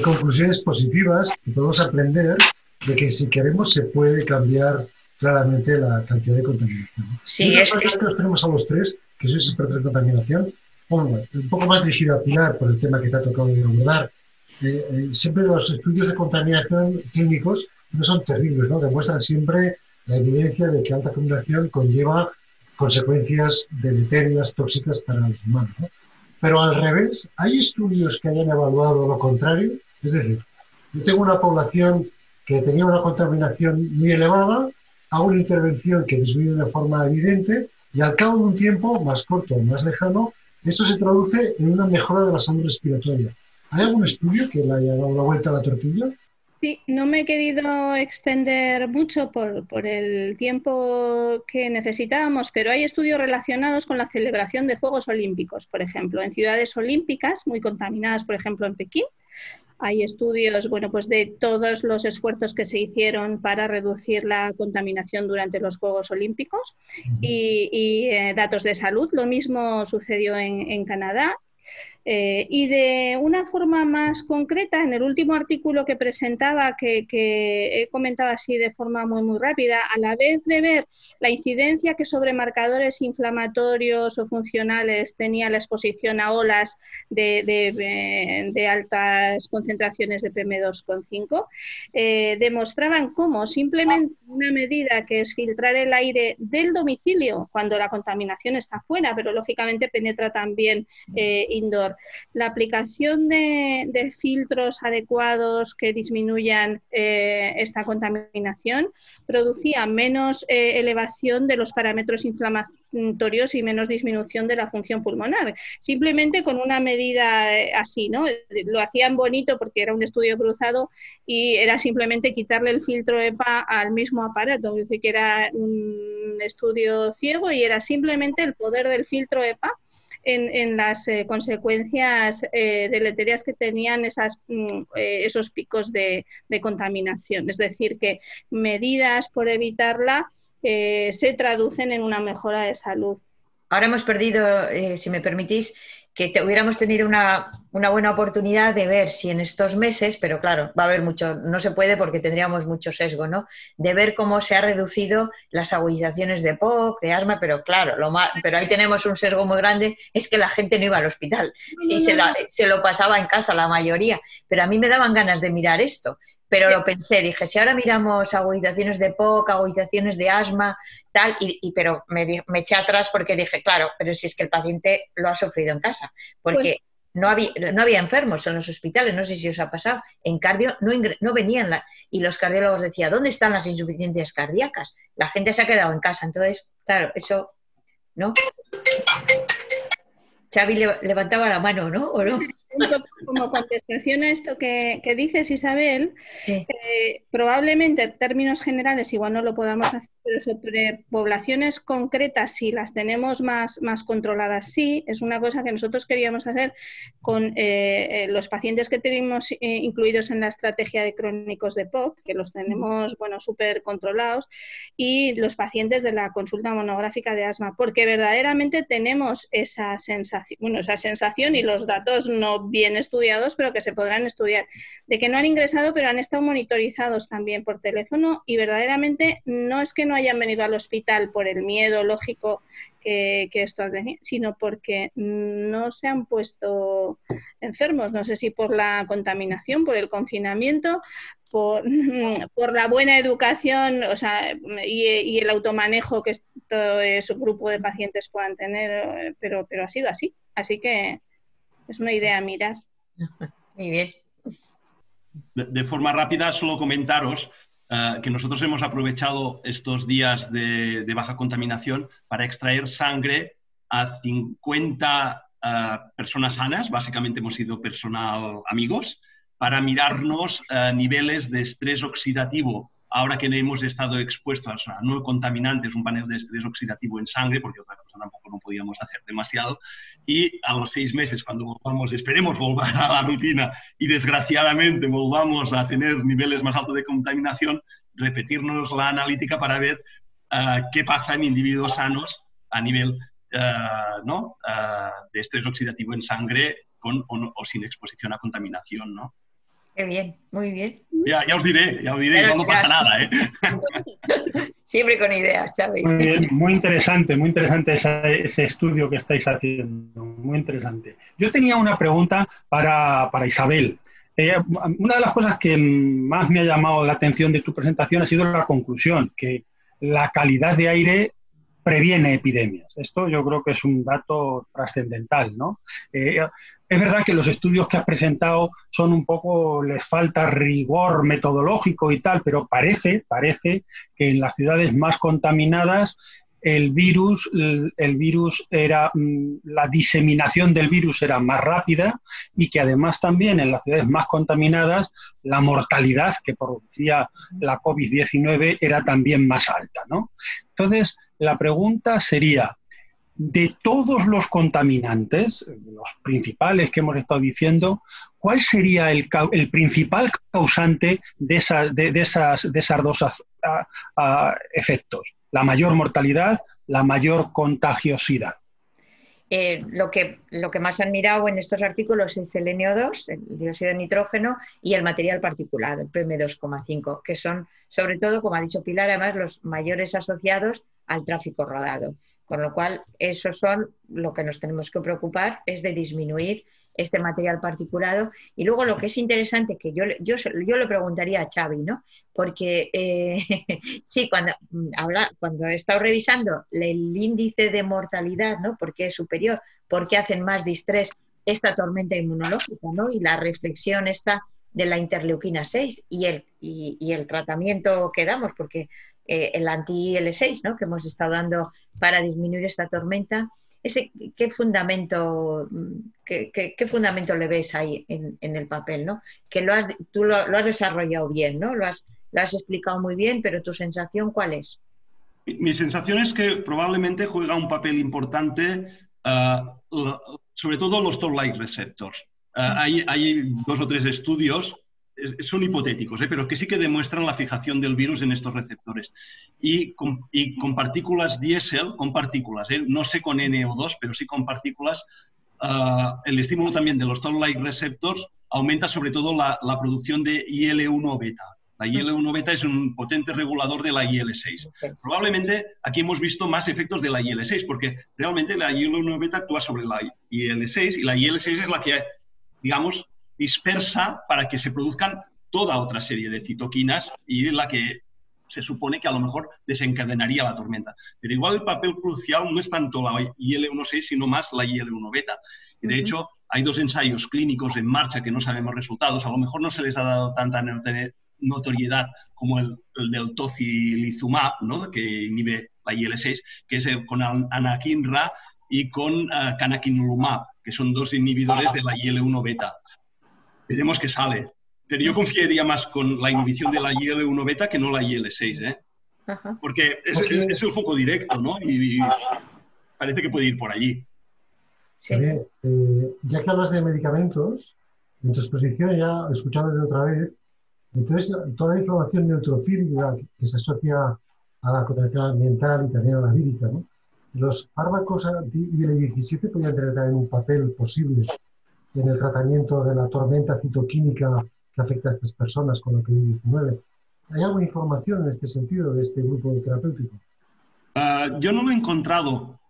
conclusiones positivas y podemos aprender de que si queremos se puede cambiar claramente la cantidad de contaminación. Sí, que los tenemos a los 3, que sois expertos en contaminación. Bueno, un poco más dirigido a Pilar por el tema que te ha tocado abordar. Siempre los estudios de contaminación clínicos no son terribles, ¿no? Demuestran siempre la evidencia de que alta contaminación conlleva consecuencias deleterias, tóxicas para los humanos, ¿no? Pero al revés, ¿hay estudios que hayan evaluado lo contrario? Es decir, yo tengo una población que tenía una contaminación muy elevada, hago una intervención que disminuye de forma evidente y al cabo de un tiempo más corto o más lejano, esto se traduce en una mejora de la salud respiratoria. ¿Hay algún estudio que le haya dado la vuelta a la tortilla? Sí, no me he querido extender mucho por el tiempo que necesitábamos, pero hay estudios relacionados con la celebración de Juegos Olímpicos, por ejemplo, en ciudades olímpicas muy contaminadas, por ejemplo, en Pekín. Hay estudios, bueno, pues de todos los esfuerzos que se hicieron para reducir la contaminación durante los Juegos Olímpicos y datos de salud. Lo mismo sucedió en Canadá. Y de una forma más concreta, en el último artículo que presentaba, que he comentado así de forma muy rápida, a la vez de ver la incidencia que sobre marcadores inflamatorios o funcionales tenía la exposición a olas de altas concentraciones de PM2,5, demostraban cómo simplemente una medida que es filtrar el aire del domicilio cuando la contaminación está fuera, pero lógicamente penetra también indoor. La aplicación de filtros adecuados que disminuyan esta contaminación producía menos elevación de los parámetros inflamatorios y menos disminución de la función pulmonar. Simplemente con una medida así, ¿no? Lo hacían bonito porque era un estudio cruzado y era simplemente quitarle el filtro EPA al mismo aparato, es decir, que era un estudio ciego y era simplemente el poder del filtro EPA en las consecuencias deleterias que tenían esos picos de contaminación. Es decir, que medidas por evitarla se traducen en una mejora de salud. Ahora hemos perdido, si me permitís, que hubiéramos tenido una buena oportunidad de ver si en estos meses, pero claro, va a haber mucho, no se puede porque tendríamos mucho sesgo, ¿no? De ver cómo se ha reducido las agudizaciones de POC, de asma, pero claro, pero ahí tenemos un sesgo muy grande, es que la gente no iba al hospital y se lo pasaba en casa la mayoría, pero a mí me daban ganas de mirar esto. Pero lo pensé, dije, si ahora miramos agudizaciones de POC, agudizaciones de asma, tal, pero me eché atrás porque dije, claro, pero si es que el paciente lo ha sufrido en casa, porque no había enfermos en los hospitales, no sé si os ha pasado, en cardio no venían, y los cardiólogos decían, ¿dónde están las insuficiencias cardíacas? La gente se ha quedado en casa, entonces, claro, eso, ¿no? Xavi levantaba la mano, ¿no? ¿O no? Un poco como contestación a esto que dices, Isabel, sí. Probablemente en términos generales igual no lo podamos hacer, pero sobre poblaciones concretas, si las tenemos más controladas, sí, es una cosa que nosotros queríamos hacer con los pacientes que tenemos incluidos en la estrategia de crónicos de POC, que los tenemos, bueno, súper controlados, y los pacientes de la consulta monográfica de asma, porque verdaderamente tenemos esa sensación y los datos no bien estudiados, pero que se podrán estudiar, de que no han ingresado, pero han estado monitorizados también por teléfono y verdaderamente no es que no hayan venido al hospital por el miedo lógico que esto ha tenido, sino porque no se han puesto enfermos, no sé si por la contaminación, por el confinamiento, por la buena educación, o sea, y el automanejo que todo ese grupo de pacientes puedan tener, pero ha sido así. Así que es una idea a mirar. Muy bien. De forma rápida, solo comentaros que nosotros hemos aprovechado estos días de baja contaminación para extraer sangre a 50 personas sanas, básicamente hemos sido personal amigos, para mirarnos niveles de estrés oxidativo. Ahora que hemos estado expuestos a no contaminantes, un panel de estrés oxidativo en sangre, porque otra cosa tampoco no podíamos hacer demasiado, y a los 6 meses, cuando volvamos, esperemos volver a la rutina y desgraciadamente volvamos a tener niveles más altos de contaminación, repetirnos la analítica para ver qué pasa en individuos sanos a nivel de estrés oxidativo en sangre con o sin exposición a contaminación, ¿no? Qué bien, muy bien. Ya os diré, igual no pasa nada, ¿eh? Siempre con ideas, Xavi. Muy bien, muy interesante ese estudio que estáis haciendo, muy interesante. Yo tenía una pregunta para Isabel. Una de las cosas que más me ha llamado la atención de tu presentación ha sido la conclusión, que la calidad de aire previene epidemias. Esto yo creo que es un dato trascendental, ¿no? Es verdad que los estudios que has presentado son un poco, les falta rigor metodológico y tal, pero parece que en las ciudades más contaminadas el virus era, la diseminación del virus era más rápida y que además también en las ciudades más contaminadas la mortalidad que producía la COVID-19 era también más alta, ¿no? Entonces, la pregunta sería, de todos los contaminantes, los principales que hemos estado diciendo, ¿cuál sería el principal causante de esas dos efectos? La mayor mortalidad, la mayor contagiosidad. Lo que más han mirado en estos artículos es el NO2, el dióxido de nitrógeno, y el material particulado, el PM2,5, que son, sobre todo, como ha dicho Pilar, además los mayores asociados al tráfico rodado. Con lo cual, esos son lo que nos tenemos que preocupar, es de disminuir este material particulado. Y luego lo que es interesante, que yo le preguntaría a Xavi, ¿no? Porque sí, cuando he estado revisando el índice de mortalidad, ¿no? ¿Por qué es superior? ¿Por qué hacen más distrés esta tormenta inmunológica, ¿no? Y la reflexión esta de la interleuquina 6 y el tratamiento que damos, porque el anti-IL6, ¿no? Que hemos estado dando para disminuir esta tormenta. ¿Qué fundamento le ves ahí en el papel, ¿no? Que tú lo has desarrollado bien, ¿no? Lo has explicado muy bien, pero ¿tu sensación cuál es? Mi sensación es que probablemente juega un papel importante, sobre todo los toll-like receptors. Hay 2 o 3 estudios, son hipotéticos, pero que sí que demuestran la fijación del virus en estos receptores. Y con partículas diésel, no sé con NO2, pero sí con partículas, el estímulo también de los toll-like receptors aumenta sobre todo la producción de IL-1 beta. La IL-1 beta es un potente regulador de la IL-6. Sí. Probablemente aquí hemos visto más efectos de la IL-6, porque realmente la IL-1 beta actúa sobre la IL-6 y la IL-6 es la que, digamos, dispersa para que se produzcan toda otra serie de citoquinas y la que se supone que a lo mejor desencadenaría la tormenta. Pero igual el papel crucial no es tanto la IL-1,6, sino más la IL-1 beta. Y de hecho, hay 2 ensayos clínicos en marcha que no sabemos resultados. A lo mejor no se les ha dado tanta notoriedad como el del tocilizumab, ¿no? Que inhibe la IL-6, que es con anakinra y con canakinumab, que son 2 inhibidores de la IL-1 beta. Veremos qué sale. Pero yo confiaría más con la inhibición de la IL-1 beta que no la IL-6, ¿eh? Porque es el foco directo, ¿no? Y parece que puede ir por allí. Sí. Ya que hablas de medicamentos, en tu exposición ya escuchando otra vez, entonces toda la inflamación neutrofílica que se asocia a la contaminación ambiental y también a la vírica, ¿no? Los fármacos IL-17 podrían tener también un papel posible en el tratamiento de la tormenta citoquímica que afecta a estas personas con la COVID-19. ¿Hay alguna información en este sentido de este grupo terapéutico? Yo no lo he encontrado,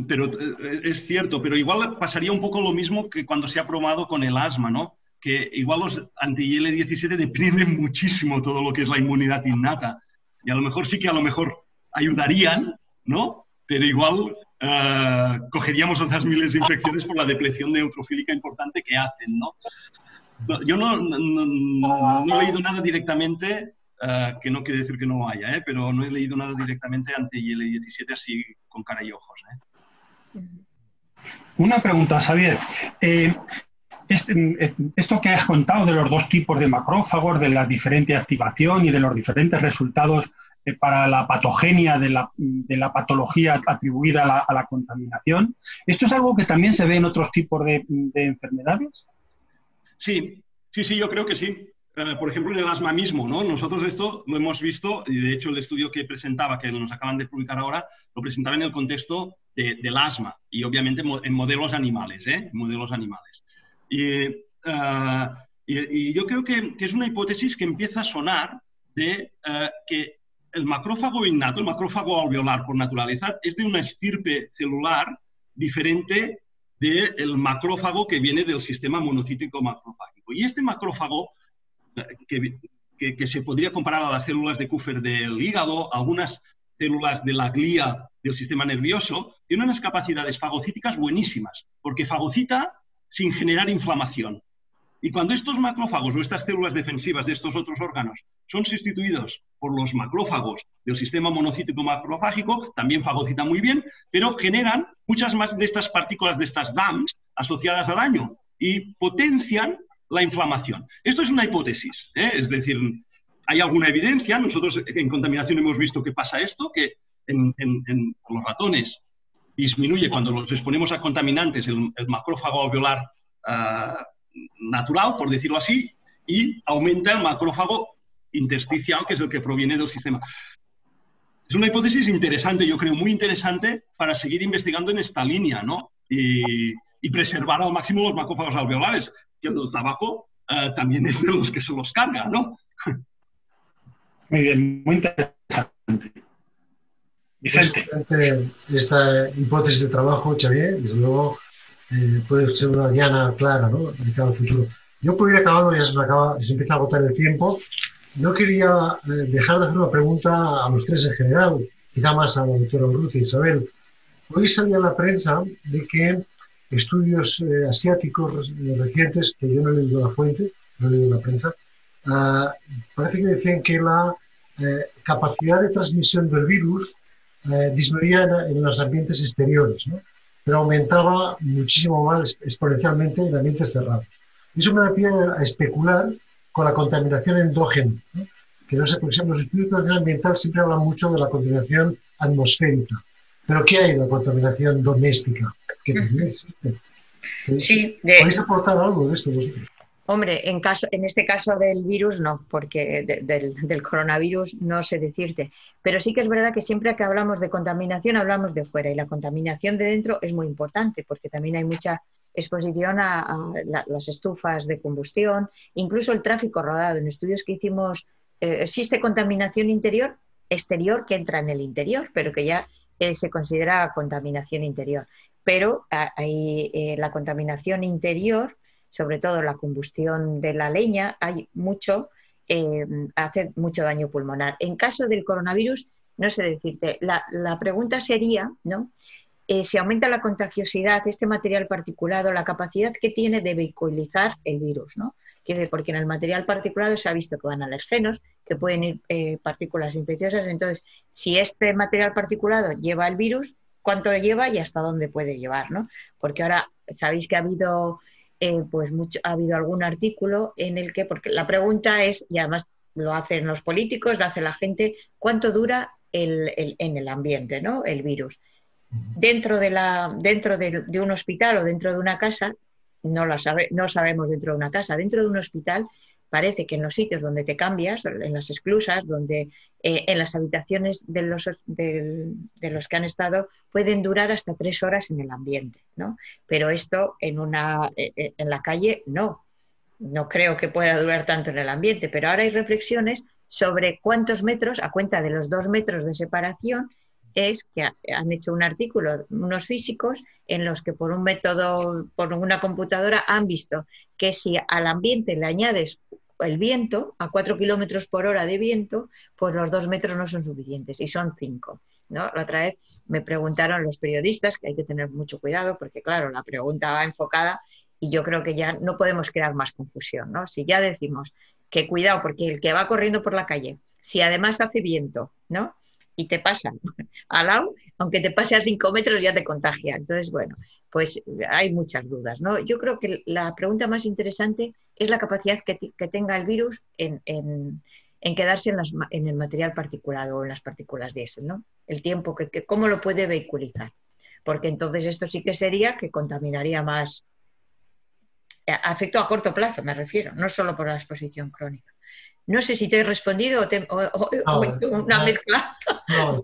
pero es cierto, pero igual pasaría un poco lo mismo que cuando se ha probado con el asma, ¿no? Que igual los anti-IL-17 deprimen muchísimo todo lo que es la inmunidad innata. Y a lo mejor sí que ayudarían, ¿no? Pero igual cogeríamos otras miles de infecciones por la depleción neutrofílica importante que hacen, ¿no? Yo no he leído nada directamente, que no quiere decir que no lo haya, pero no he leído nada directamente ante IL-17 así con cara y ojos. Una pregunta, Xavier. Esto que has contado de los 2 tipos de macrófagos, de la diferente activación y de los diferentes resultados para la patogenia de la patología atribuida a la contaminación, ¿esto es algo que también se ve en otros tipos de enfermedades? Sí, yo creo que sí. Por ejemplo, en el asma mismo, ¿no? Nosotros esto lo hemos visto, y de hecho el estudio que presentaba, que nos acaban de publicar ahora, lo presentaba en el contexto del asma, y obviamente en modelos animales, Y yo creo que es una hipótesis que empieza a sonar de que el macrófago innato, el macrófago alveolar por naturaleza, es de una estirpe celular diferente del macrófago que viene del sistema monocítico macrofágico. Y este macrófago, que se podría comparar a las células de Kupffer del hígado, algunas células de la glía del sistema nervioso, tiene unas capacidades fagocíticas buenísimas, porque fagocita sin generar inflamación. Y cuando estos macrófagos o estas células defensivas de estos otros órganos son sustituidos por los macrófagos del sistema monocítico macrofágico, también fagocitan muy bien, pero generan muchas más de estas partículas, de estas DAMs, asociadas al daño y potencian la inflamación. Esto es una hipótesis, es decir, hay alguna evidencia. Nosotros en contaminación hemos visto que pasa esto, que en los ratones disminuye cuando los exponemos a contaminantes el macrófago alveolar natural, por decirlo así, y aumenta el macrófago intersticial, que es el que proviene del sistema. Es una hipótesis interesante, yo creo, muy interesante para seguir investigando en esta línea, ¿no? Y preservar al máximo los macrófagos alveolares, que el tabaco también es de los que se los carga, ¿no? Muy bien, muy interesante. Vicente. Esta hipótesis de trabajo, Xavier, desde luego puede ser una diana clara, ¿no?, de cara al futuro. Yo por ir acabando, ya se empieza a agotar el tiempo. No quería dejar de hacer una pregunta a los tres en general, quizá más a la doctora Urrutia y Isabel. Hoy salía en la prensa de que estudios asiáticos recientes, que yo no he leído la fuente, no he leído la prensa, parece que decían que la capacidad de transmisión del virus disminuía en los ambientes exteriores, ¿no?, pero aumentaba muchísimo más exponencialmente en ambientes cerrados. Eso me da pie a especular con la contaminación endógena, ¿no?, que no sé, por ejemplo, los estudios de contaminación ambiental siempre hablan mucho de la contaminación atmosférica, pero ¿qué hay de la contaminación doméstica? Que también existe. Sí, ¿Podéis aportar algo de esto vosotros? Hombre, en este caso del virus no, porque del coronavirus no sé decirte, pero sí que es verdad que siempre que hablamos de contaminación hablamos de fuera, y la contaminación de dentro es muy importante porque también hay mucha exposición a las estufas de combustión, incluso el tráfico rodado. En estudios que hicimos existe contaminación exterior que entra en el interior, pero que ya se considera contaminación interior. Pero hay la contaminación interior, sobre todo la combustión de la leña, hace mucho daño pulmonar. En caso del coronavirus, no sé decirte, la pregunta sería, ¿no?, si aumenta la contagiosidad, este material particulado, la capacidad que tiene de vehiculizar el virus, ¿no? Porque en el material particulado se ha visto que van alergenos, que pueden ir partículas infecciosas. Entonces, si este material particulado lleva el virus, ¿cuánto lleva y hasta dónde puede llevar, ¿no? Porque ahora sabéis que ha habido ha habido algún artículo en el que, porque la pregunta es, y además lo hacen los políticos, lo hace la gente, ¿cuánto dura en el ambiente, ¿no?, el virus? Dentro de un hospital o dentro de una casa, no sabemos dentro de una casa. Dentro de un hospital parece que en los sitios donde te cambias, en las esclusas, en las habitaciones de los que han estado, pueden durar hasta 3 horas en el ambiente, ¿no? Pero esto en la calle no creo que pueda durar tanto en el ambiente. Pero ahora hay reflexiones sobre cuántos metros, a cuenta de los 2 metros de separación, es que han hecho un artículo unos físicos en los que por un método, por una computadora, han visto que si al ambiente le añades el viento, a 4 kilómetros por hora de viento, pues los 2 metros no son suficientes y son 5, ¿no? La otra vez me preguntaron los periodistas, que hay que tener mucho cuidado porque, claro, la pregunta va enfocada y yo creo que ya no podemos crear más confusión, ¿no? Si ya decimos que cuidado porque el que va corriendo por la calle, si además hace viento, ¿no?, y te pasa al lado, aunque te pase a 5 metros ya te contagia. Entonces, bueno, pues hay muchas dudas, ¿no? Yo creo que la pregunta más interesante es la capacidad que tenga el virus en quedarse en el material particulado o en las partículas diésel, ¿no? El tiempo, cómo lo puede vehiculizar. Porque entonces esto sí que sería que contaminaría más, a efecto a corto plazo me refiero, no solo por la exposición crónica. No sé si te he respondido o una mezcla. No,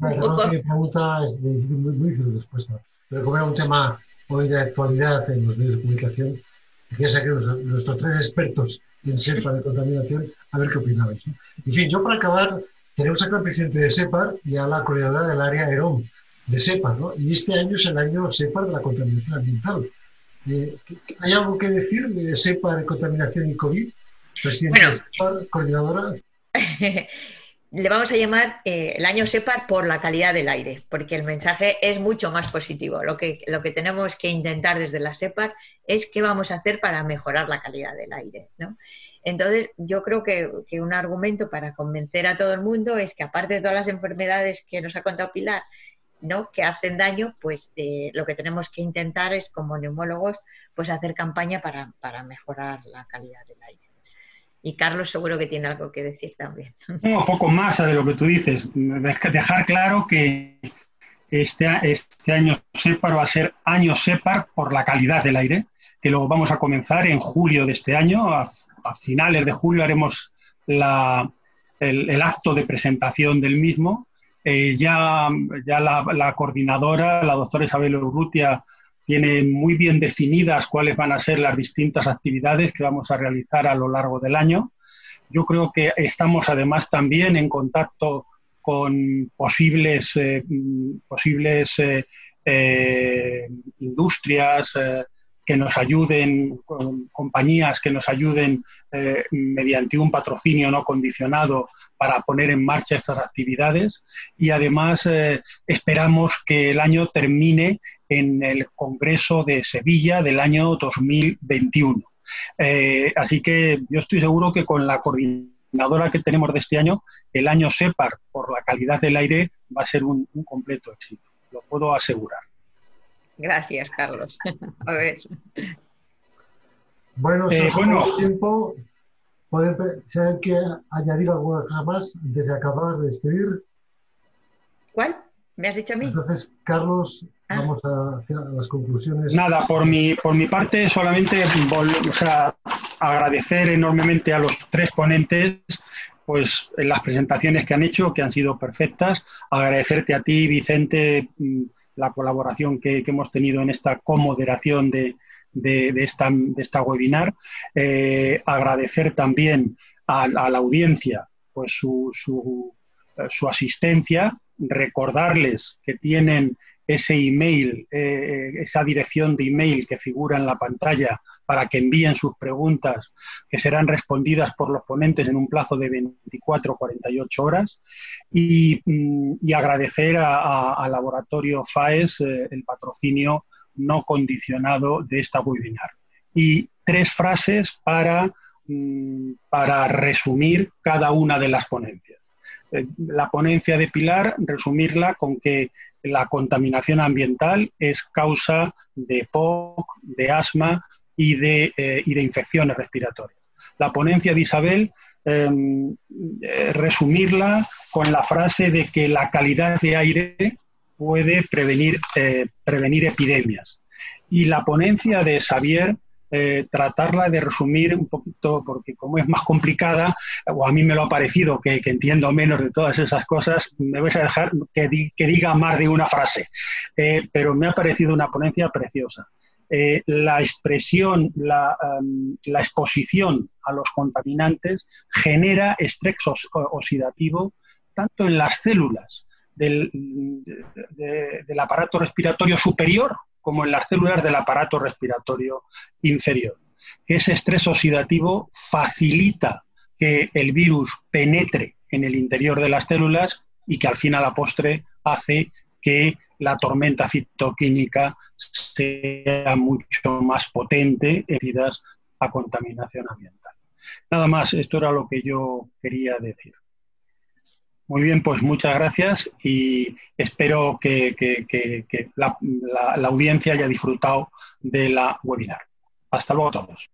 mi pregunta es muy difícil respuesta. Pero como era un tema hoy de actualidad en los medios de comunicación, quería sacar nuestros 3 expertos en SEPAR de contaminación a ver qué opinabais, ¿no? En fin, yo para acabar, tenemos acá al presidente de SEPAR y a la coordinadora del área EROM de SEPAR, ¿no? Y este año es el año SEPAR de la contaminación ambiental. ¿Hay algo que decir de SEPAR de contaminación y COVID? Presidente de SEPAR, coordinadora. le vamos a llamar el año SEPAR por la calidad del aire, porque el mensaje es mucho más positivo. Lo que tenemos que intentar desde la SEPAR es qué vamos a hacer para mejorar la calidad del aire, ¿no? Entonces, yo creo que un argumento para convencer a todo el mundo es que, aparte de todas las enfermedades que nos ha contado Pilar, ¿no?, que hacen daño, pues lo que tenemos que intentar es, como neumólogos, pues hacer campaña para mejorar la calidad del aire. Y Carlos seguro que tiene algo que decir también. Un poco más de lo que tú dices. Dejar claro que este año SEPAR va a ser año SEPAR por la calidad del aire, que lo vamos a comenzar en julio de este año. A finales de julio haremos el acto de presentación del mismo. Ya la coordinadora, la doctora Isabel Urrutia, tiene muy bien definidas cuáles van a ser las distintas actividades que vamos a realizar a lo largo del año. Yo creo que estamos además también en contacto con posibles industrias que nos ayuden, con compañías que nos ayuden mediante un patrocinio no condicionado para poner en marcha estas actividades, y además esperamos que el año termine en el Congreso de Sevilla del año 2021. Así que yo estoy seguro que con la coordinadora que tenemos de este año, el año SEPAR por la calidad del aire va a ser un completo éxito, lo puedo asegurar. Gracias, Carlos. A ver. Bueno, tiempo. Si hay que añadir alguna cosa más antes de acabar de despedir. ¿Cuál? ¿Me has dicho a mí? Entonces, Carlos, vamos a hacer las conclusiones. Nada, por mi parte solamente agradecer enormemente a los tres ponentes pues en las presentaciones que han hecho, que han sido perfectas. Agradecerte a ti, Vicente, la colaboración que hemos tenido en esta comoderación de esta webinar. Agradecer también a la audiencia pues su asistencia, recordarles que tienen ese email, esa dirección de email que figura en la pantalla para que envíen sus preguntas, que serán respondidas por los ponentes en un plazo de 24 o 48 horas, y agradecer al Laboratorio FAES el patrocinio no condicionado de esta webinar. Y 3 frases para resumir cada una de las ponencias. La ponencia de Pilar, resumirla con que la contaminación ambiental es causa de POC, de asma y de infecciones respiratorias. La ponencia de Isabel, resumirla con la frase de que la calidad de aire puede prevenir epidemias. Y la ponencia de Xavier, tratarla de resumir un poquito, porque como es más complicada, o a mí me lo ha parecido que entiendo menos de todas esas cosas, me vais a dejar que diga más de una frase. Pero me ha parecido una ponencia preciosa. La expresión, la exposición a los contaminantes genera estrés oxidativo tanto en las células del aparato respiratorio superior como en las células del aparato respiratorio inferior. Ese estrés oxidativo facilita que el virus penetre en el interior de las células y que al fin a la postre hace que la tormenta citoquímica sea mucho más potente debido a contaminación ambiental. Nada más, esto era lo que yo quería decir. Muy bien, pues muchas gracias y espero que la audiencia haya disfrutado de la webinar. Hasta luego a todos.